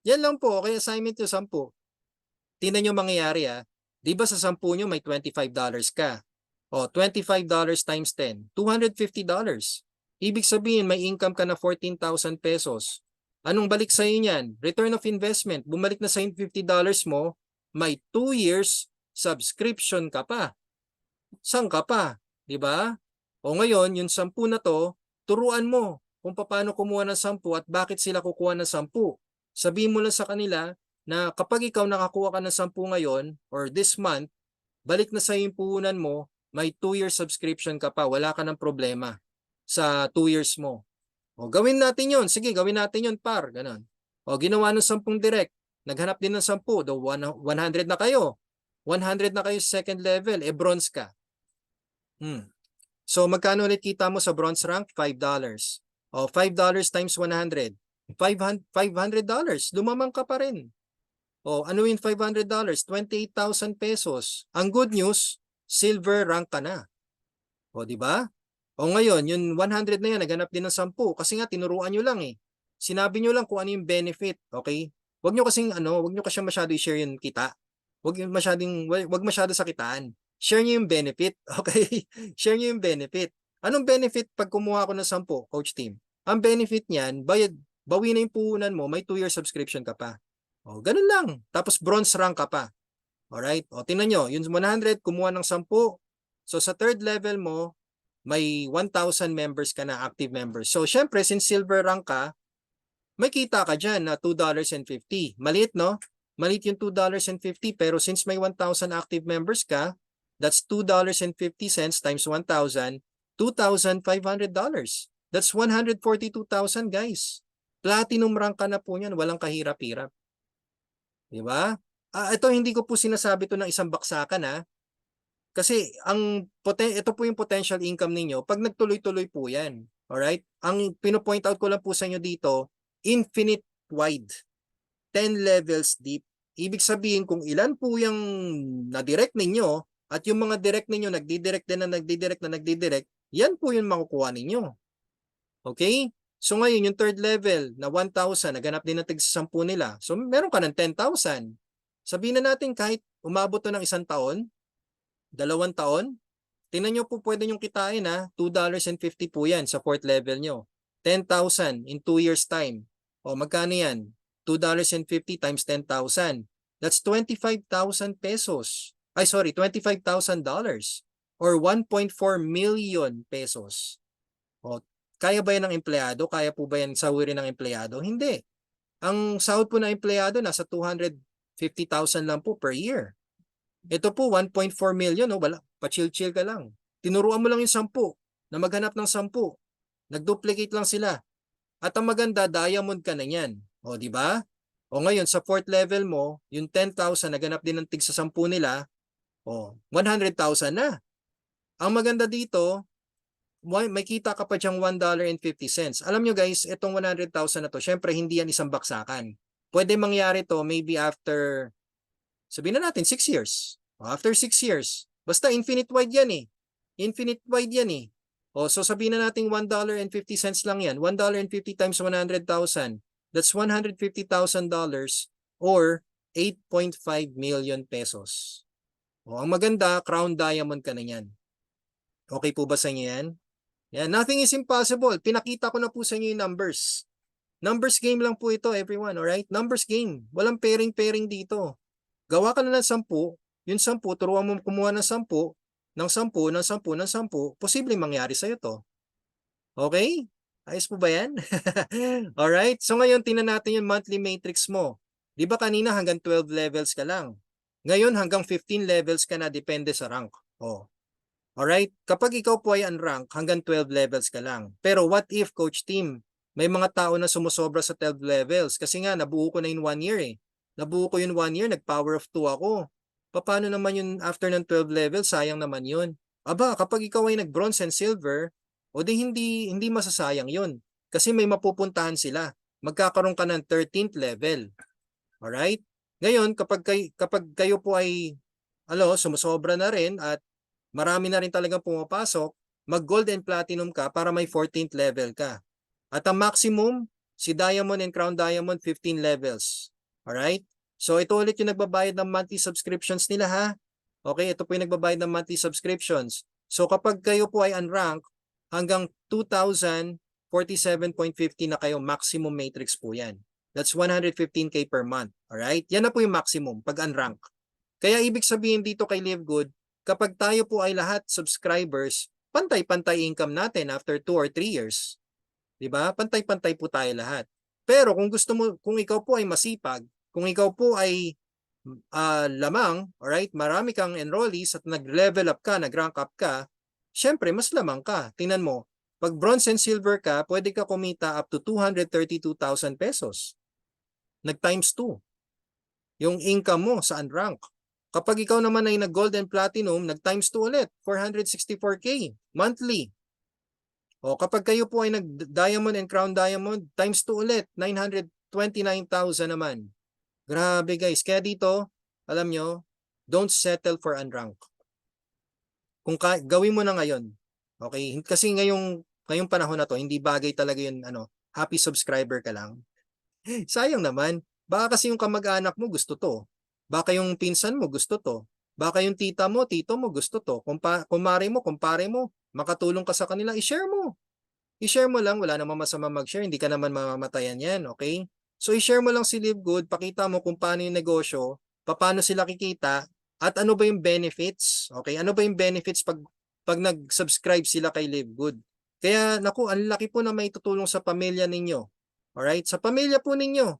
Yan lang po, okay, assignment niyo 10. Tingnan niyo mangyayari Di ba sa 10 niyo may $25 ka? O, $25 times 10, $250. Ibig sabihin may income ka na 14,000 pesos. Anong balik sa iyo niyan? Return of investment. Bumalik na sa yung $50 mo, may 2 years subscription ka pa. Saan ka pa? Di ba? O ngayon, yung 10 na to, turuan mo kung paano kumuha ng 10 at bakit sila kukuha ng 10. Sabihin mo lang sa kanila na kapag ikaw nakakuha ka ng 10 ngayon or this month, balik na sa yung puhunan mo, may 2-year subscription ka pa, wala ka ng problema sa 2 years mo. O gawin natin yon. Sige, gawin natin yon par. Ganon. O ginawa ng 10 direct. Naghanap din ng 10. Do 100 na kayo. 100 na kayo sa second level. Bronze ka. So magkano ulit kita mo sa bronze rank? $5. O $5 times 100. $500. Lumamang ka pa rin. O ano yung $500? 28,000 pesos. Ang good news, silver rank ka na. O di ba? O ngayon, yung 100 na yan, naghanap din ng 10 kasi nga tinuruan nyo lang Sinabi nyo lang kung ano yung benefit, okay? Huwag nyo kasing huwag nyo kasi masyado i-share yung kita. Huwag masyado sa kitaan. Share nyo yung benefit, okay? Share nyo yung benefit. Anong benefit pag kumuha ko ng 10, Coach Team? Ang benefit niyan, bawi na yung puhunan mo, may 2-year subscription ka pa. O, ganun lang. Tapos bronze rank ka pa. Alright? O, tingnan nyo, yung 100, kumuha ng 10. So, sa third level mo, may 1,000 members ka na, active members. So, syempre, since silver rank ka, may kita ka dyan na $2.50. Maliit, no? Maliit yung $2.50, pero since may 1,000 active members ka, that's $2.50 times 1,000, $2,500. That's 142,000, guys. Platinum rank ka na po niyan, walang kahirap-hirap. Di ba? Ito hindi ko po sinasabi to ng isang baksakan Kasi ito po yung potential income ninyo pag nagtuloy-tuloy po yan. Alright? Ang pino-point out ko lang po sa inyo dito, infinite wide. 10 levels deep. Ibig sabihin kung ilan po yung na-direct ninyo at yung mga direct ninyo nagdidirect din na nagdidirect, yan po yung makukuha ninyo. Okay? So ngayon yung third level na 1,000, naganap din ng tig-10 nila. So meron ka ng 10,000. Sabihin na natin kahit umabot to ng 1 taon, 2 taon, tingnan nyo po pwede nyo kitain $2.50 po yan sa 4th level nyo. 10,000 in 2 years time. O magkano yan? $2.50 times 10,000. That's 25,000 pesos. Ay sorry, $25,000 or 1.4 million pesos. O, kaya ba yan ng empleyado? Kaya po ba yan sahurin ng empleyado? Hindi. Ang sahod po ng empleyado nasa 250,000 lang po per year. Ito po, 1.4 million, wala, pa-chill-chill ka lang. Tinuruan mo lang yung 10 na maghanap ng 10. Nag-duplicate lang sila. At ang maganda, diamond ka na yan. O, di ba? O ngayon, sa 4th level mo, yung 10,000, naghanap din ng tig sa 10 nila, o, 100,000 na. Ang maganda dito, may kita ka pa dyang $1.50. Alam nyo guys, itong 100,000 na to, syempre hindi yan isang baksakan. Pwede mangyari to maybe after sabihin na natin 6 years. After 6 years. Basta infinite wide yan Infinite wide yan O so sabihin na natin $1.50 lang yan. $1.50 times 100,000. That's $150,000 or 8.5 million pesos. O ang maganda, crown diamond ka na yan. Okay po ba sa inyo yan? Yan, nothing is impossible. Pinakita ko na po sa inyo yung numbers. Numbers game lang po ito, everyone. Alright? Numbers game. Walang pairing-pairing dito. Gawa ka na ng 10, yung 10, turuan mo kumuha ng 10, ng 10, ng 10, ng 10, posibleng mangyari sa'yo to. Okay? Ayos po ba yan? Alright, so ngayon tingnan natin yung monthly matrix mo. Di ba kanina hanggang 12 levels ka lang? Ngayon hanggang 15 levels ka na depende sa rank. Alright, kapag ikaw po ay unrank, hanggang 12 levels ka lang. Pero what if, Coach Team, may mga tao na sumusobra sa 12 levels? Kasi nga, nabuo ko na in 1 year Nabuo ko yun 1 year, nag-power of 2 ako. Paano naman yun after ng 12 level? Sayang naman yun. Aba, kapag ikaw ay nag-bronze and silver, o di hindi masasayang yun. Kasi may mapupuntahan sila. Magkakaroon ka ng 13th level. Alright? Ngayon, kapag kayo po ay sumusobra na rin at marami na rin talagang pumapasok, mag-gold and platinum ka para may 14th level ka. At ang maximum, si Diamond and Crown Diamond, 15 levels. Alright? So ito ulit yung nagbabayad ng monthly subscriptions nila ha. Okay, ito po yung nagbabayad ng monthly subscriptions. So kapag kayo po ay unranked, hanggang 2,047.50 na kayo, maximum matrix po yan. That's 115K per month. Alright? Yan na po yung maximum pag unranked. Kaya ibig sabihin dito kay Live Good, kapag tayo po ay lahat subscribers, pantay-pantay income natin after 2 or 3 years. 'Di ba? Pantay-pantay po tayo lahat. Pero kung gusto mo, kung ikaw po ay masipag, kung ikaw po ay lamang, alright, marami kang enrollees at nag-level up ka, nag-rank up ka, syempre mas lamang ka. Tingnan mo, pag bronze and silver ka, pwede ka kumita up to 232,000 pesos. Nag-times 2 yung income mo sa unrank. Kapag ikaw naman ay nag-gold and platinum, nag-times 2 ulit, 464K monthly. O kapag kayo po ay nag-diamond and crown diamond, times 2 ulit, 929,000 naman. Grabe guys. Kaya dito, alam nyo, don't settle for unrank. Kung gawin mo na ngayon, okay? Kasi ngayong panahon na to, hindi bagay talaga yun, happy subscriber ka lang. Sayang naman. Baka kasi yung kamag-anak mo gusto to. Baka yung pinsan mo gusto to. Baka yung tita mo, tito mo gusto to. Kumpare mo, makatulong ka sa kanila, i-share mo. I-share mo lang, wala namang masama mag-share, hindi ka naman mamamatayan yan, okay? So i-share mo lang si Live Good, pakita mo kung paano yung negosyo, paano sila kikita, at ano ba yung benefits, okay? Ano ba yung benefits pag nag-subscribe sila kay Live Good? Kaya naku, ang laki po na may tutulong sa pamilya ninyo. Alright? Sa pamilya po ninyo.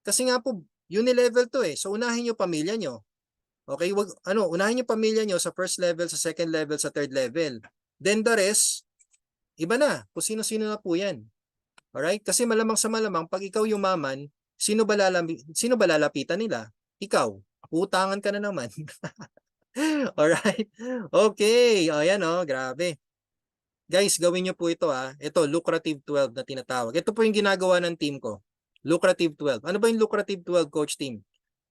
Kasi nga po, unilevel to eh. So unahin nyo pamilya nyo. Okay? Unahin nyo pamilya nyo sa first level, sa second level, sa third level. Then the rest, iba na. Kung sino-sino na po yan. Alright? Kasi malamang sa malamang, pag ikaw yumaman, sino ba lalapitan nila? Ikaw. Utangan ka na naman. Alright? Okay. O yan o, grabe. Guys, gawin nyo po ito ha. Ito, lucrative 12 na tinatawag. Ito po yung ginagawa ng team ko. Lucrative 12. Ano ba yung lucrative 12, coach team?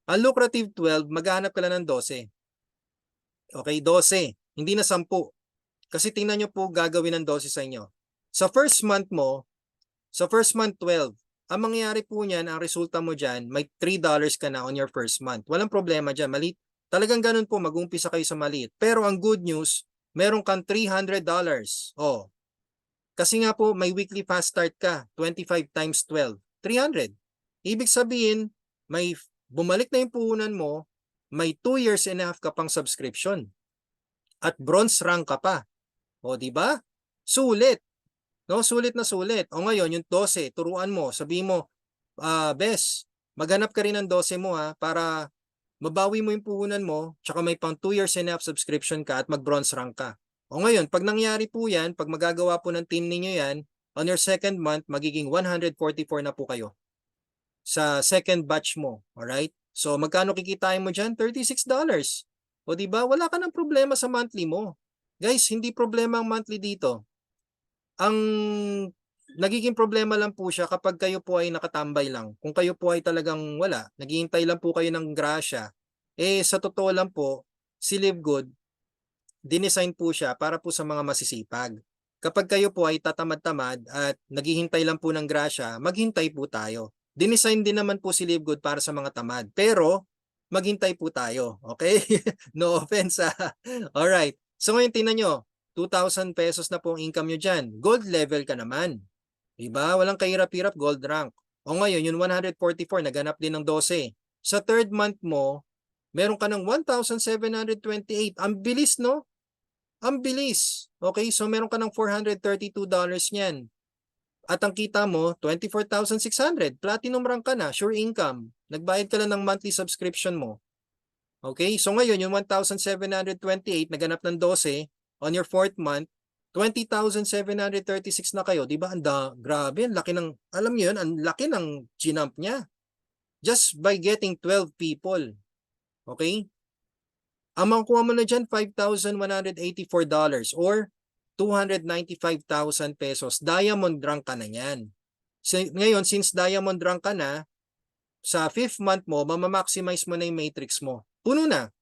Ang lucrative 12, maghanap ka lang ng 12. Okay, 12. Hindi na 10. Kasi tingnan nyo po gagawin ng 12 sa inyo. Sa first month mo, sa first month 12, ang mangyayari po niyan, ang resulta mo dyan, may $3 ka na on your first month. Walang problema dyan. Maliit. Talagang ganun po, mag-umpisa kayo sa maliit. Pero ang good news, meron kang $300. Oh. Kasi nga po, may weekly fast start ka. 25 times 12. 300. Ibig sabihin, may bumalik na yung puhunan mo, may 2 years and a half ka pang subscription. At bronze rank ka pa. O, di ba? Sulit. No, sulit na sulit. O ngayon, yung 12, turuan mo, sabihin mo, Bes, maghanap ka rin ng 12 mo ha, para mabawi mo yung puhunan mo, tsaka may pang 2 years and a half subscription ka at mag-bronze rank ka. O ngayon, pag nangyari po yan, pag magagawa po ng team ninyo yan, on your second month, magiging 144 na po kayo sa second batch mo. Alright? So, magkano kikitain mo dyan? $36. O diba? Wala ka ng problema sa monthly mo. Guys, hindi problema ang monthly dito. Ang nagiging problema lang po siya kapag kayo po ay nakatambay lang. Kung kayo po ay talagang wala, naghihintay lang po kayo ng grasya, sa totoo lang po, si Live Good, dinesign po siya para po sa mga masisipag. Kapag kayo po ay tatamad-tamad at naghihintay lang po ng grasya, maghintay po tayo. Dinesign din naman po si Live Good para sa mga tamad. Pero, maghintay po tayo. Okay? No offense ha. Alright. So ngayon tingnan nyo, 2,000 pesos na po ang income nyo dyan. Gold level ka naman. Diba? Walang kahirap-hirap, gold rank. O ngayon, yung 144, naganap din ng 12. Sa third month mo, meron ka ng 1,728. Ang bilis, no? Ang bilis. Okay, so meron ka ng $432 niyan. At ang kita mo, 24,600. Platinum rank ka na, sure income. Nagbayad ka lang ng monthly subscription mo. Okay, so ngayon, yung 1,728, naganap ng 12, on your fourth month, 20,736 na kayo. Diba? Grabe, ang laki ng, alam niyo yun, ang laki ng ginump niya. Just by getting 12 people. Okay? Ang makukuha mo na dyan, $5,184 or 295,000 pesos. Diamond rank ka na yan. So, ngayon, since diamond rank ka na, sa 5th month mo, mamamaximize mo na yung matrix mo. Puno na.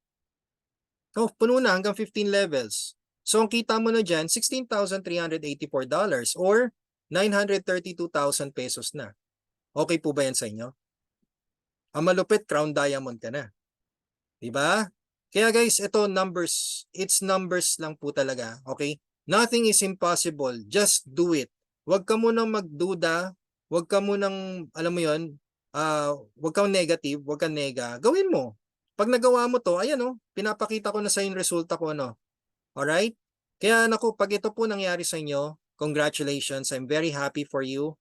Oh, puno na hanggang 15 levels. So, ang kita mo na dyan, $16,384 or 932,000 pesos na. Okay po ba yan sa inyo? Ang malupit, crown diamond ka na. Diba? Kaya guys, ito numbers. It's numbers lang po talaga. Okay? Nothing is impossible. Just do it. Huwag ka munang magduda. Huwag ka munang, alam mo yun, huwag kang negative, huwag kang nega. Gawin mo. Pag nagawa mo to, ayan oh, pinapakita ko na sa yung resulta ko, no? Alright? Kaya naku, pag ito po nangyari sa inyo, congratulations. I'm very happy for you.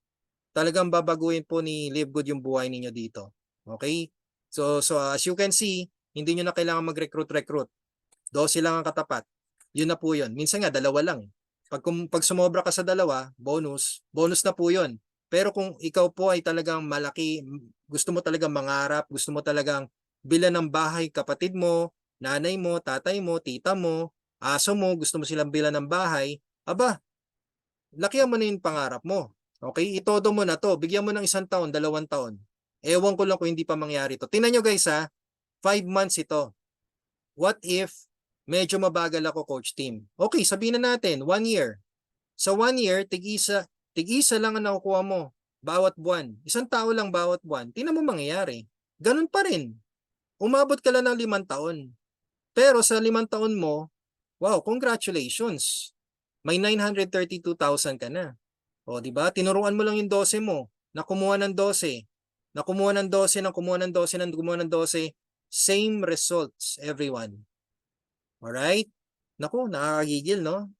Talagang babaguhin po ni Live Good yung buhay ninyo dito. Okay? So as you can see, hindi nyo na kailangan mag-recruit. 12 lang ang katapat. Yun na po yun. Minsan nga, dalawa lang. Pag sumobra ka sa dalawa, bonus na po yun. Pero kung ikaw po ay talagang malaki, gusto mo talagang mangarap, gusto mo talagang bilan ng bahay kapatid mo, nanay mo, tatay mo, tita mo, aso mo, gusto mo silang bilan ng bahay, aba, lakihan mo na yung pangarap mo. Okay? Itodo mo na to. Bigyan mo ng 1 taon, 2 taon. Ewan ko lang kung hindi pa mangyari to. Tingnan nyo guys ha, 5 months ito. What if medyo mabagal ako, coach team? Okay, sabihin na natin, 1 year. Sa 1 year, tig-isa lang ang nakukuha mo bawat buwan. 1 tao lang bawat buwan. Tingnan mo mangyayari. Ganun pa rin. Umabot ka lang ng 5 taon. Pero sa 5 taon mo, wow, congratulations. May 932,000 ka na. O, di ba? Tinuruan mo lang yung 12 mo na kumuha ng 12. Na kumuha ng 12, ng kumuha ng 12, ng kumuha ng 12. Same results, everyone. Alright? Naku, nakakagigil, no?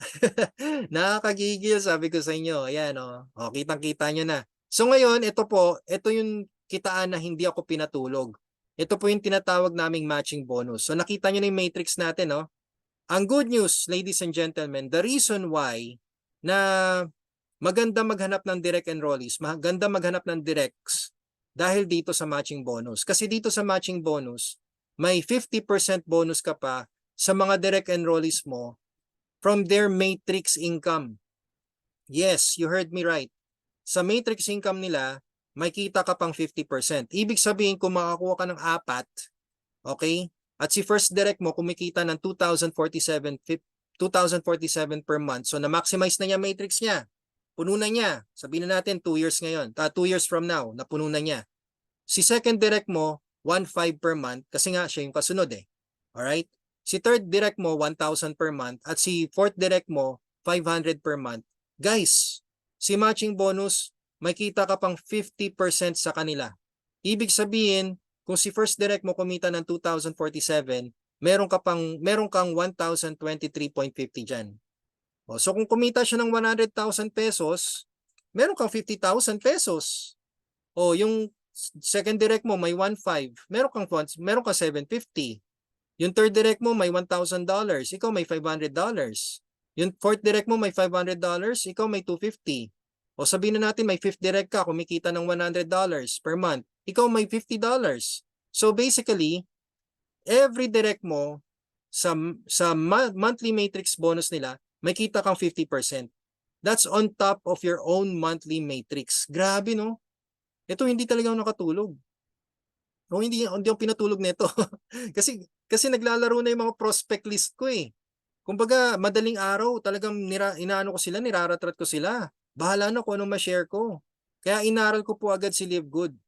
Nakakagigil, sabi ko sa inyo. Ayan, o. O, kitang-kita nyo na. So ngayon, ito yung kitaan na hindi ako pinatulog. Ito po yung tinatawag naming matching bonus. So nakita nyo na yung matrix natin, no? Ang good news, ladies and gentlemen, the reason why na maganda maghanap ng direct enrollees, maganda maghanap ng directs dahil dito sa matching bonus. Kasi dito sa matching bonus, may 50% bonus ka pa sa mga direct enrollees mo from their matrix income. Yes, you heard me right. Sa matrix income nila, may kita ka pang 50%. Ibig sabihin, kung makakuha ka ng 4, okay? At si first direct mo kumikita ng 2,047 per month. So na-maximize na niya matrix niya. Puno na niya. Sabihin na natin 2 years ngayon. 2 years from now, napuno na niya. Si second direct mo, 1,500 per month kasi nga siya yung kasunod eh. Alright? Si third direct mo, 1,000 per month at si fourth direct mo, 500 per month. Guys, si matching bonus, may kita ka pang 50% sa kanila. Ibig sabihin, kung si first direct mo kumita ng 2,047, meron kang 1,023.50 dyan. O, so kung kumita siya ng 100,000 pesos, meron kang 50,000 pesos. O yung second direct mo may 1,500, meron kang 750. Yung third direct mo may $1,000, ikaw may $500. Yung fourth direct mo may $500, ikaw may $250. O sabihin na natin may fifth direct ka, kumikita ng $100 per month, ikaw may $50. So basically, every direct mo sa monthly matrix bonus nila, may kita kang 50%. That's on top of your own monthly matrix. Grabe, no? Ito hindi talaga ako nakatulog. O hindi ako pinatulog nito. kasi naglalaro na yung mga prospect list ko eh. Kumbaga, madaling araw, talagang inaano ko sila, niraratrat ko sila. Bahala na kung anong ma-share ko. Kaya inaral ko po agad si Live Good.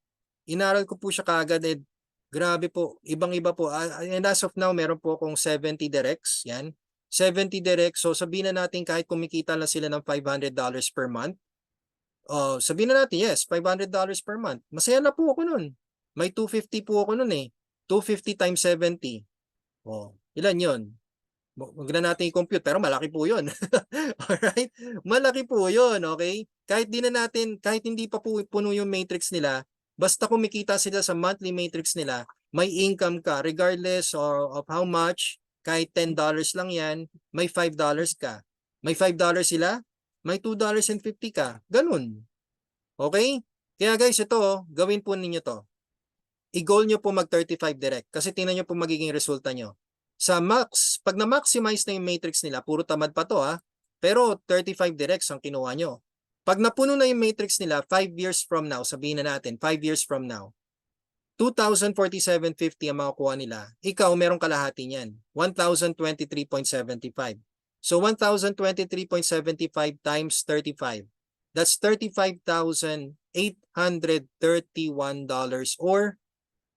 Inaral ko po siya kaagad eh. Grabe po, ibang-iba po. And as of now, meron po akong 70 directs. Yan. 70 directs. So sabihin na natin kahit kumikita lang sila ng $500 per month. Sabihin na natin, yes, $500 per month. Masaya na po ako nun. May 250 po ako nun eh. 250 times 70. Ilan yun? Huwag na natin i-compute pero malaki po yun. Alright? Malaki po yun, okay? Kahit hindi pa po puno yung matrix nila, basta kumikita sila sa monthly matrix nila, may income ka regardless of how much, kahit $10 lang yan, may $5 ka. May $5 sila, may $2.50 ka. Ganun. Okay? Kaya guys, ito, gawin po ninyo to. I-goal nyo po mag-35 direct kasi tingnan nyo po magiging resulta nyo. Pag na-maximize na yung matrix nila, puro tamad pa to ha, pero 35 directs ang kinuha nyo. Pag napuno na yung matrix nila, 5 years from now, sabihin na natin, 5 years from now, 2,047.50 ang makukuha nila. Ikaw, merong kalahati niyan. 1,023.75. So 1,023.75 times 35. That's $35,831 or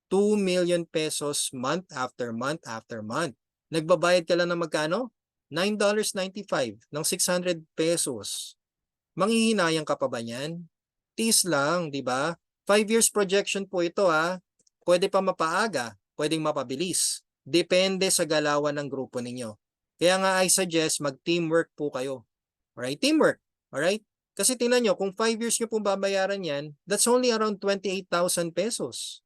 2 million pesos month after month after month. Nagbabayad ka lang ng magkano? $9.95 ng 600 pesos. Manghihinayang ka pa ba niyan? Tiis lang, di ba? 5 years projection po ito ha. Pwede pa mapaaga, pwedeng mapabilis. Depende sa galawan ng grupo ninyo. Kaya nga I suggest mag-teamwork po kayo. Alright? Teamwork. Alright? Kasi tingnan nyo, kung 5 years nyo pong babayaran yan, that's only around 28,000 pesos.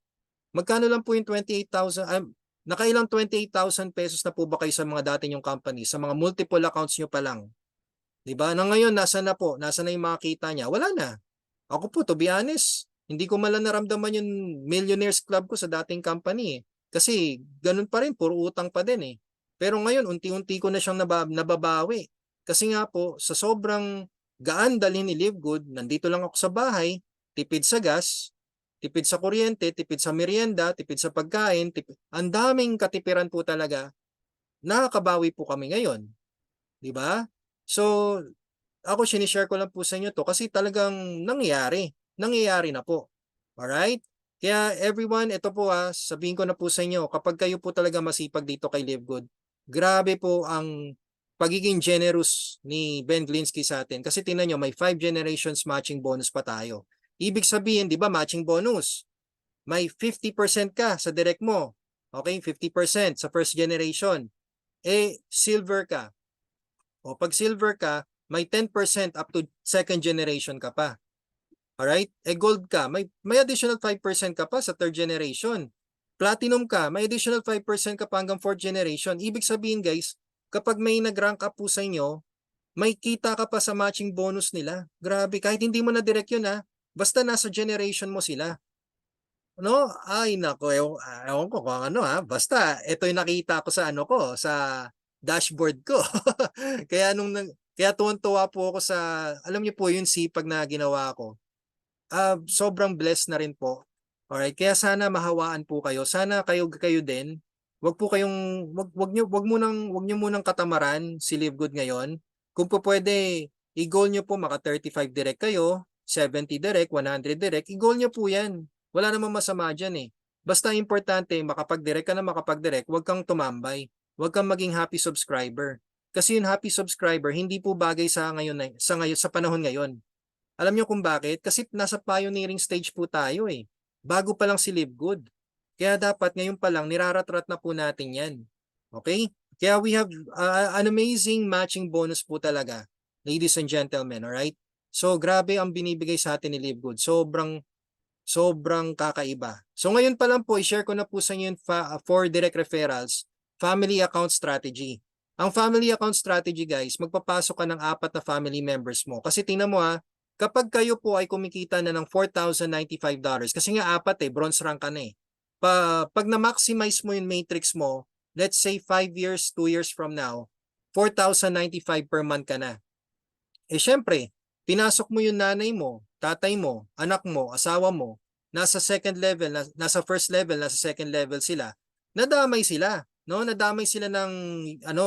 Magkano lang po yung 28,000? Nakailang 28,000 pesos na po ba kayo sa mga dati nyong company? Sa mga multiple accounts nyo pa lang. Diba? Na ngayon, nasa na po? Nasa na yung mga kita niya? Wala na. Ako po, to be honest, hindi ko malang naramdaman yung Millionaires Club ko sa dating company eh. Kasi ganun pa rin, puro utang pa din eh. Pero ngayon, unti-unti ko na siyang nababawi. Kasi nga po, sa sobrang gaan dalhin ni Live Good, nandito lang ako sa bahay, tipid sa gas, tipid sa kuryente, tipid sa merienda, tipid sa pagkain, ang daming katipiran po talaga. Nakakabawi po kami ngayon. Di ba? So, ako sinishare ko lang po sa inyo to kasi talagang nangyayari. Nangyayari na po. Alright? Kaya everyone, ito po sabihin ko na po sa inyo, kapag kayo po talaga masipag dito kay Live Good, grabe po ang pagiging generous ni Ben Glinsky sa atin. Kasi tingnan nyo, may 5 generations matching bonus pa tayo. Ibig sabihin, di ba, matching bonus. May 50% ka sa direct mo. Okay, 50% sa first generation. Silver ka. O pag silver ka, may 10% up to second generation ka pa. Alright? Gold ka, may additional 5% ka pa sa third generation. Platinum ka, may additional 5% ka pa hanggang fourth generation. Ibig sabihin guys, kapag may nag-rank up po sa inyo, may kita ka pa sa matching bonus nila. Grabe, kahit hindi mo na direct yun basta nasa generation mo sila. No? Ay nako, ewan ko kung ano basta ito yung nakita ko sa sa dashboard ko. Kaya kaya tuwan-tuwa po ako sa, alam niyo po yung sipag na ginawa ko. Sobrang blessed na rin po. Alright, kaya sana mahawaan po kayo. Sana kayo din. Wag po kayong wag niyo munang katamaran si Live Good ngayon. Kung po pwede, i-goal niyo po maka 35 direct kayo, 70 direct, 100 direct, i-goal niyo po 'yan. Wala namang masama diyan eh. Basta importante makapag-direct ka na makapag-direct, wag kang tumambay. Wag kang maging happy subscriber. Kasi yung happy subscriber hindi po bagay sa sa panahon ngayon. Alam niyo kung bakit? Kasi nasa pioneering stage po tayo eh. Bago pa lang si Live Good. Kaya dapat ngayon pa lang nirarat-rat na po natin 'yan. Okay? Kaya we have an amazing matching bonus po talaga, ladies and gentlemen, all right? So grabe ang binibigay sa atin ni Live Good. Sobrang kakaiba. So ngayon pa lang po i-share ko na po sa inyo yung for direct referrals, family account strategy. Ang family account strategy guys, magpapasok ka ng 4 na family members mo. Kasi tingnan mo kapag kayo po ay kumikita na ng $4,095, kasi nga 4 bronze rank ka na eh. Pag na-maximize mo yung matrix mo, let's say 5 years, 2 years from now, 4,095 per month ka na. Syempre, pinasok mo yung nanay mo, tatay mo, anak mo, asawa mo, nasa second level, nasa first level, nasa second level sila, nadamay sila, no? Nadamay sila ng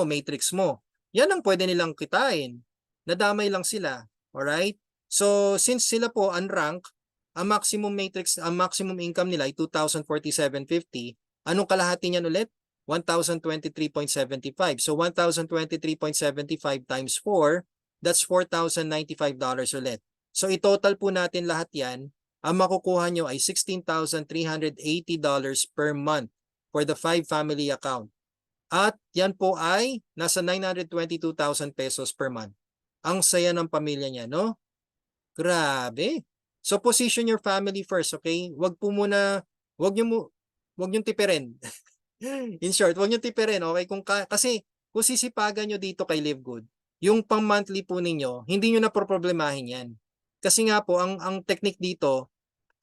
matrix mo. Yan ang pwede nilang kitain. Nadamay lang sila. Alright? So, since sila po unranked, ang maximum income nila ay 2,047.50. Anong kalahati niyan ulit? 1,023.75. So, 1,023.75 times 4, that's $4,095 ulit. So, i-total po natin lahat yan. Ang makukuha nyo ay $16,380 per month for the 5 family account. At yan po ay nasa 922,000 pesos per month. Ang saya ng pamilya niya, no? Grabe. So position your family first, okay? Wag niyo tipirin. In short, wag niyo tipirin, okay? Kasi kung sisipagan niyo dito kay Live Good, yung pang monthly po ninyo, hindi niyo na problemahin 'yan. Kasi nga po ang technique dito,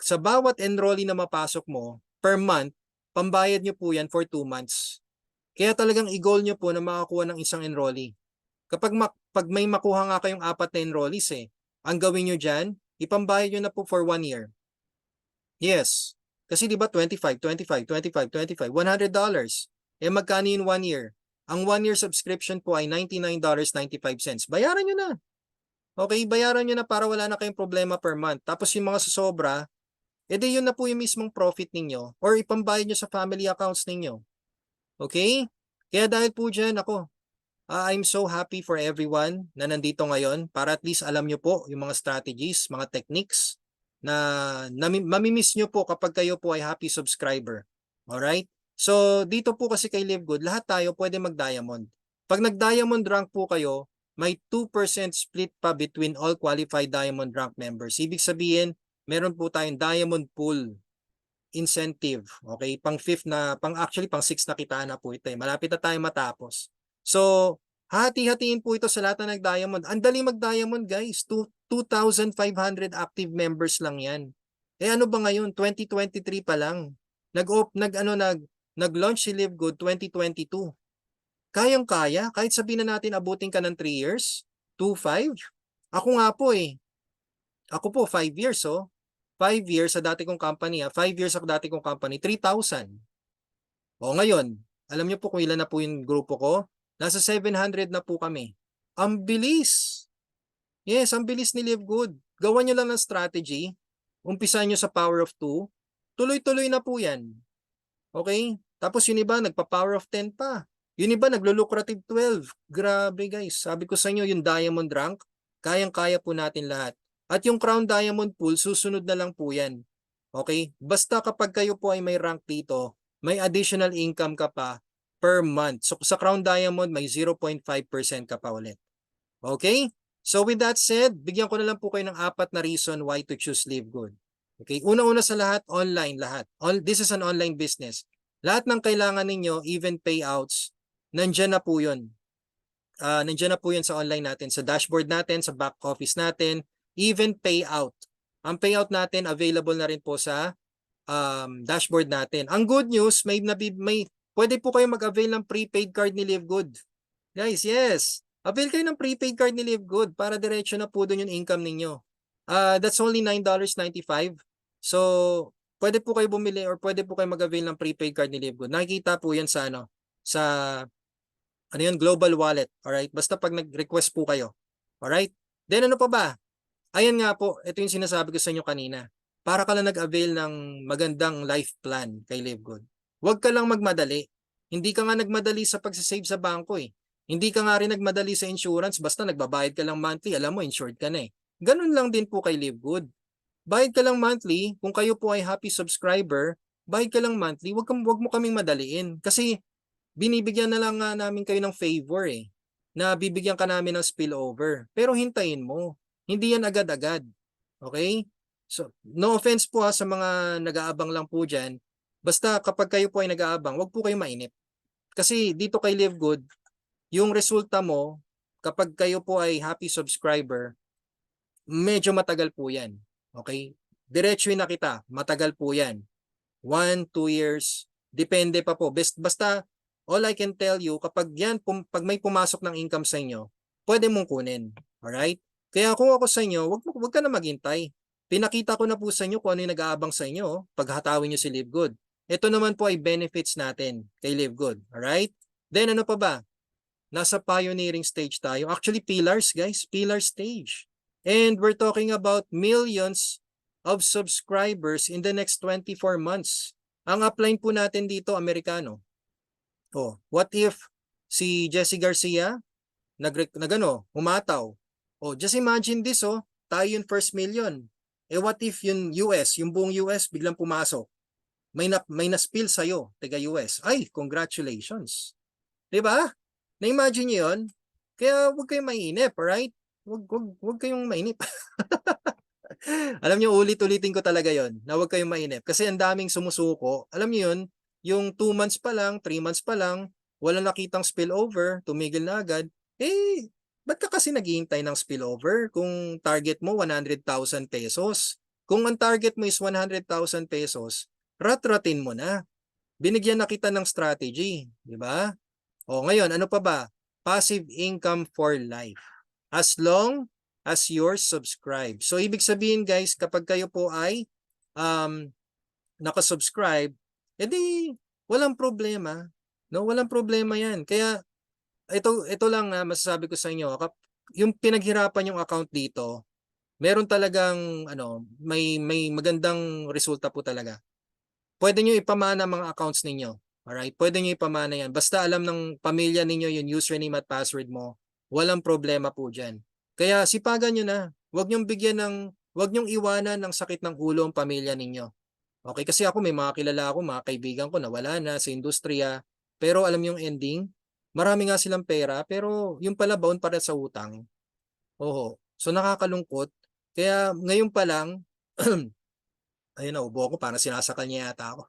sa bawat enrollee na mapasok mo per month, pambayad niyo po 'yan for 2 months. Kaya talagang i-goal niyo po na makakuha ng isang enrollee. Pag may makuha nga kayong 4 na enrollees ang gawin nyo dyan, ipambayad nyo na po for 1 year. Yes. Kasi di ba 25, 25, 25, 25, $100. Eh magkano yung 1 year? Ang 1 year subscription po ay $99.95. Bayaran nyo na. Okay, bayaran nyo na para wala na kayong problema per month. Tapos yung mga susobra, edi yun na po yung mismong profit ninyo or ipambayad nyo sa family accounts ninyo. Okay? Kaya dahil po dyan, ako, I'm so happy for everyone na nandito ngayon para at least alam nyo po yung mga strategies, mga techniques na mamimiss nyo po kapag kayo po ay happy subscriber. Alright? So, dito po kasi kay Live Good, lahat tayo pwede mag-diamond. Pag nag-diamond rank po kayo, may 2% split pa between all qualified diamond rank members. Ibig sabihin, meron po tayong diamond pool incentive. Okay? Actually, pang 6 na kita na po ito. Malapit na tayo matapos. So, hati-hatiin po ito sa lahat na nag-diamond. Ang dali mag-diamond, guys. 2,500 active members lang yan. Eh ano ba ngayon? 2023 pa lang. Nag-launch si Live Good 2022. Kayang-kaya. Kahit sabihin na natin abutin ka ng 3 years, 2.5. Ako nga po eh. Ako po 5 years oh. 5 years sa dati kong company 5 years sa dati kong company, 3,000. O ngayon, alam niyo po kung ilan na po yung grupo ko? Nasa 700 na po kami. Ang bilis. Yes, ang bilis ni Live Good. Gawan nyo lang ng strategy. Umpisan nyo sa power of 2. Tuloy-tuloy na po yan. Okay? Tapos yung iba, nagpa-power of 10 pa. Yung iba, naglo-lucrative 12. Grabe guys. Sabi ko sa inyo, yung diamond rank, kayang-kaya po natin lahat. At yung Crown Diamond Pool, susunod na lang po yan. Okay? Basta kapag kayo po ay may rank dito, may additional income ka pa per month. So sa Crown Diamond, may 0.5% ka pa ulit. Okay? So with that said, bigyan ko na lang po kayo ng 4 na reason why to choose Live Good. Okay? Una-una sa lahat, online lahat. This is an online business. Lahat ng kailangan ninyo, even payouts, nandyan na po yun. Nandyan na po yun sa online natin, sa dashboard natin, sa back office natin, even payout. Ang payout natin available na rin po sa dashboard natin. Ang good news, pwede po kayo mag-avail ng prepaid card ni Live Good. Guys, yes. Avail kayo ng prepaid card ni Live Good para diretso na po doon yung income ninyo. That's only $9.95. So, pwede po kayo bumili or pwede po kayo mag-avail ng prepaid card ni Live Good. Nakikita po yan sa Global Wallet. Alright? Basta pag nag-request po kayo. Alright? Then ano pa ba? Ayan nga po, ito yung sinasabi ko sa inyo kanina. Para ka lang nag-avail ng magandang life plan kay Live Good. Huwag ka lang magmadali. Hindi ka nga nagmadali sa pagsasave sa bangko eh. Hindi ka nga rin nagmadali sa insurance basta nagbabayad ka lang monthly, alam mo insured ka na eh. Ganun lang din po kay Live Good. Bayad ka lang monthly, kung kayo po ay happy subscriber, bayad ka lang monthly, wag mo kaming madaliin. Kasi binibigyan na lang nga namin kayo ng favor eh. Na bibigyan ka namin ng spillover. Pero hintayin mo. Hindi yan agad-agad. Okay? So, no offense po sa mga nag-aabang lang po dyan. Basta kapag kayo po ay nag-aabang, wag po kayo mainip. Kasi dito kay Live Good, yung resulta mo, kapag kayo po ay happy subscriber, medyo matagal po yan. Okay? Diretso na kita, matagal po yan. 1, 2 years, depende pa po. Basta, all I can tell you, kapag pag may pumasok ng income sa inyo, pwede mong kunin. Alright? Kaya kung ako sa inyo, wag ka na maghintay. Pinakita ko na po sa inyo kung ano yung nag-aabang sa inyo pag hatawin nyo si Live Good. Ito naman po ay benefits natin kay Live Good. Alright? Then ano pa ba? Nasa pioneering stage tayo. Actually, pillars guys. Pillar stage. And we're talking about millions of subscribers in the next 24 months. Ang upline po natin dito, Amerikano. Oh, what if si Jesse Garcia humataw? Oh, just imagine this tayo yung first million. Eh what if yung US, yung buong US biglang pumasok? May na-spill sa'yo, taga US. Ay, congratulations. 'Di ba? Na-imagine niyo 'yon? Kaya huwag kayong mainip, alright? Huwag kayong mainip. Alam niyo, ulit-ulitin ko talaga 'yon, na huwag kayong mainip. Kasi ang daming sumusuko. Alam niyo 'yon, yung 2 months pa lang, 3 months pa lang, walang nakitang spillover, tumigil na agad. Eh, ba't ka kasi naghihintay ng spillover kung target mo 100,000 pesos? Kung ang target mo is 100,000 pesos, rat-ratin mo na. Binigyan na kita ng strategy, di ba? O ngayon, ano pa ba? Passive income for life. As long as you're subscribed. So, ibig sabihin guys, kapag kayo po ay nakasubscribe, edi walang problema. No, walang problema 'yan. Kaya ito lang na masasabi ko sa inyo, yung pinaghirapan yung account dito, meron talagang may magandang resulta po talaga. Pwede niyo ipamana ang mga accounts ninyo. Alright? Pwede niyo ipamana 'yan. Basta alam ng pamilya ninyo yung username at password mo, walang problema po diyan. Kaya sipagan niyo na. Huwag niyong iwanan ng sakit ng ulo ang pamilya ninyo. Okay, kasi ako may mga kilala ako, mga kaibigan ko na wala na sa industriya. Pero alam yung ending, marami nga silang pera, pero yung pala baon para sa utang. Oo. So nakakalungkot. Kaya ngayon pa lang, ayun na, ubo ako, parang sinasakal niya yata ako.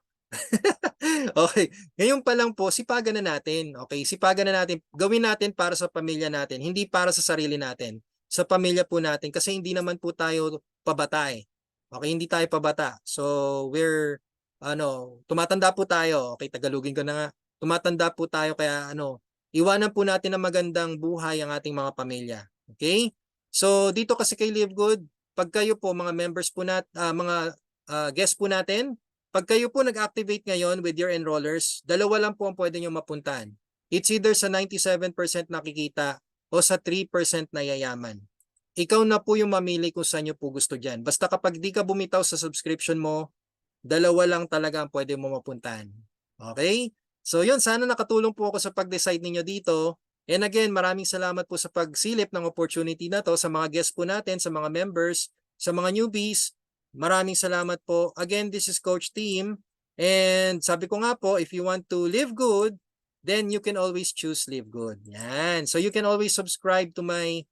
Okay, ngayon pa lang po, sipagan na natin. Okay, sipagan na natin. Gawin natin para sa pamilya natin, hindi para sa sarili natin. Sa pamilya po natin kasi hindi naman po tayo pabata eh. Okay, hindi tayo pabata. So, tumatanda po tayo. Okay, Tagalogin ko na nga. Tumatanda po tayo kaya iwanan po natin ng magandang buhay ang ating mga pamilya. Okay? So, dito kasi kay Live Good, pag kayo po mga members po mga guests po natin, pag kayo po nag-activate ngayon with your enrollers, dalawa lang po ang pwede nyo mapuntahan. It's either sa 97% nakikita o sa 3% na yayaman. Ikaw na po yung mamili kung saan nyo po gusto dyan. Basta kapag di ka bumitaw sa subscription mo, dalawa lang talaga ang pwede mo mapuntahan. Okay? So yun, sana nakatulong po ako sa pag-decide ninyo dito. And again, maraming salamat po sa pagsilip ng opportunity na to sa mga guests po natin, sa mga members, sa mga newbies. Maraming salamat po. Again, this is Coach Team. And sabi ko nga po, if you want to live good, then you can always choose live good. Yan. So you can always subscribe to my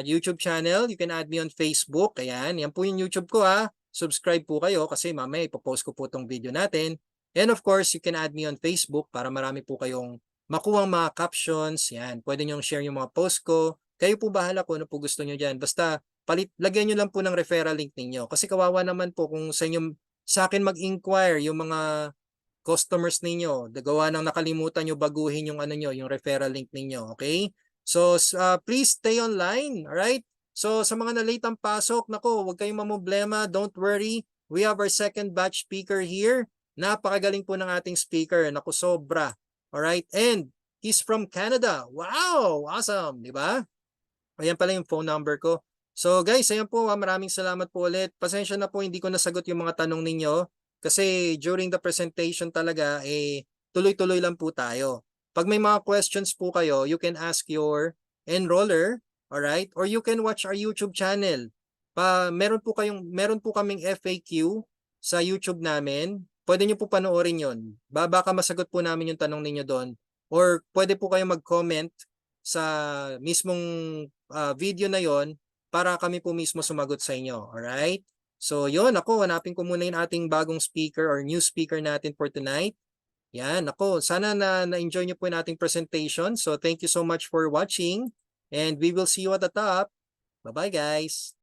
YouTube channel. You can add me on Facebook. Ayan. Yan po yung YouTube ko ha. Subscribe po kayo kasi mamaya ipopost ko po itong video natin. And of course, you can add me on Facebook para marami po kayong makuhang mga captions. Yan. Pwede nyo share yung mga post ko. Kayo po bahala kung ano po gusto nyo dyan. Basta lagyan nyo lang po ng referral link ninyo. Kasi kawawa naman po kung sa akin mag-inquire yung mga customers ninyo. Gawa ng nakalimutan nyo baguhin yung yung referral link ninyo. Okay? So, please stay online. Alright? So, sa mga na-late ang pasok, nako, huwag kayong mamblema. Don't worry. We have our second batch speaker here. Napakagaling po ng ating speaker. Naku, sobra. Alright? And he's from Canada. Wow! Awesome! Di ba? Ayan pala yung phone number ko. So guys, ayan po, maraming salamat po ulit. Pasensya na po, hindi ko nasagot yung mga tanong ninyo kasi during the presentation talaga, tuloy-tuloy lang po tayo. Pag may mga questions po kayo, you can ask your enroller, alright? Or you can watch our YouTube channel. Meron po kaming FAQ sa YouTube namin. Pwede nyo po panoorin yon. Baka masagot po namin yung tanong ninyo doon. Or pwede po kayo mag-comment sa mismong video na yon para kami po mismo sumagot sa inyo. Alright? So yun, hanapin ko muna yung ating bagong speaker or new speaker natin for tonight. Yan, sana na-enjoy nyo po yung ating presentation. So thank you so much for watching and we will see you at the top. Bye-bye guys!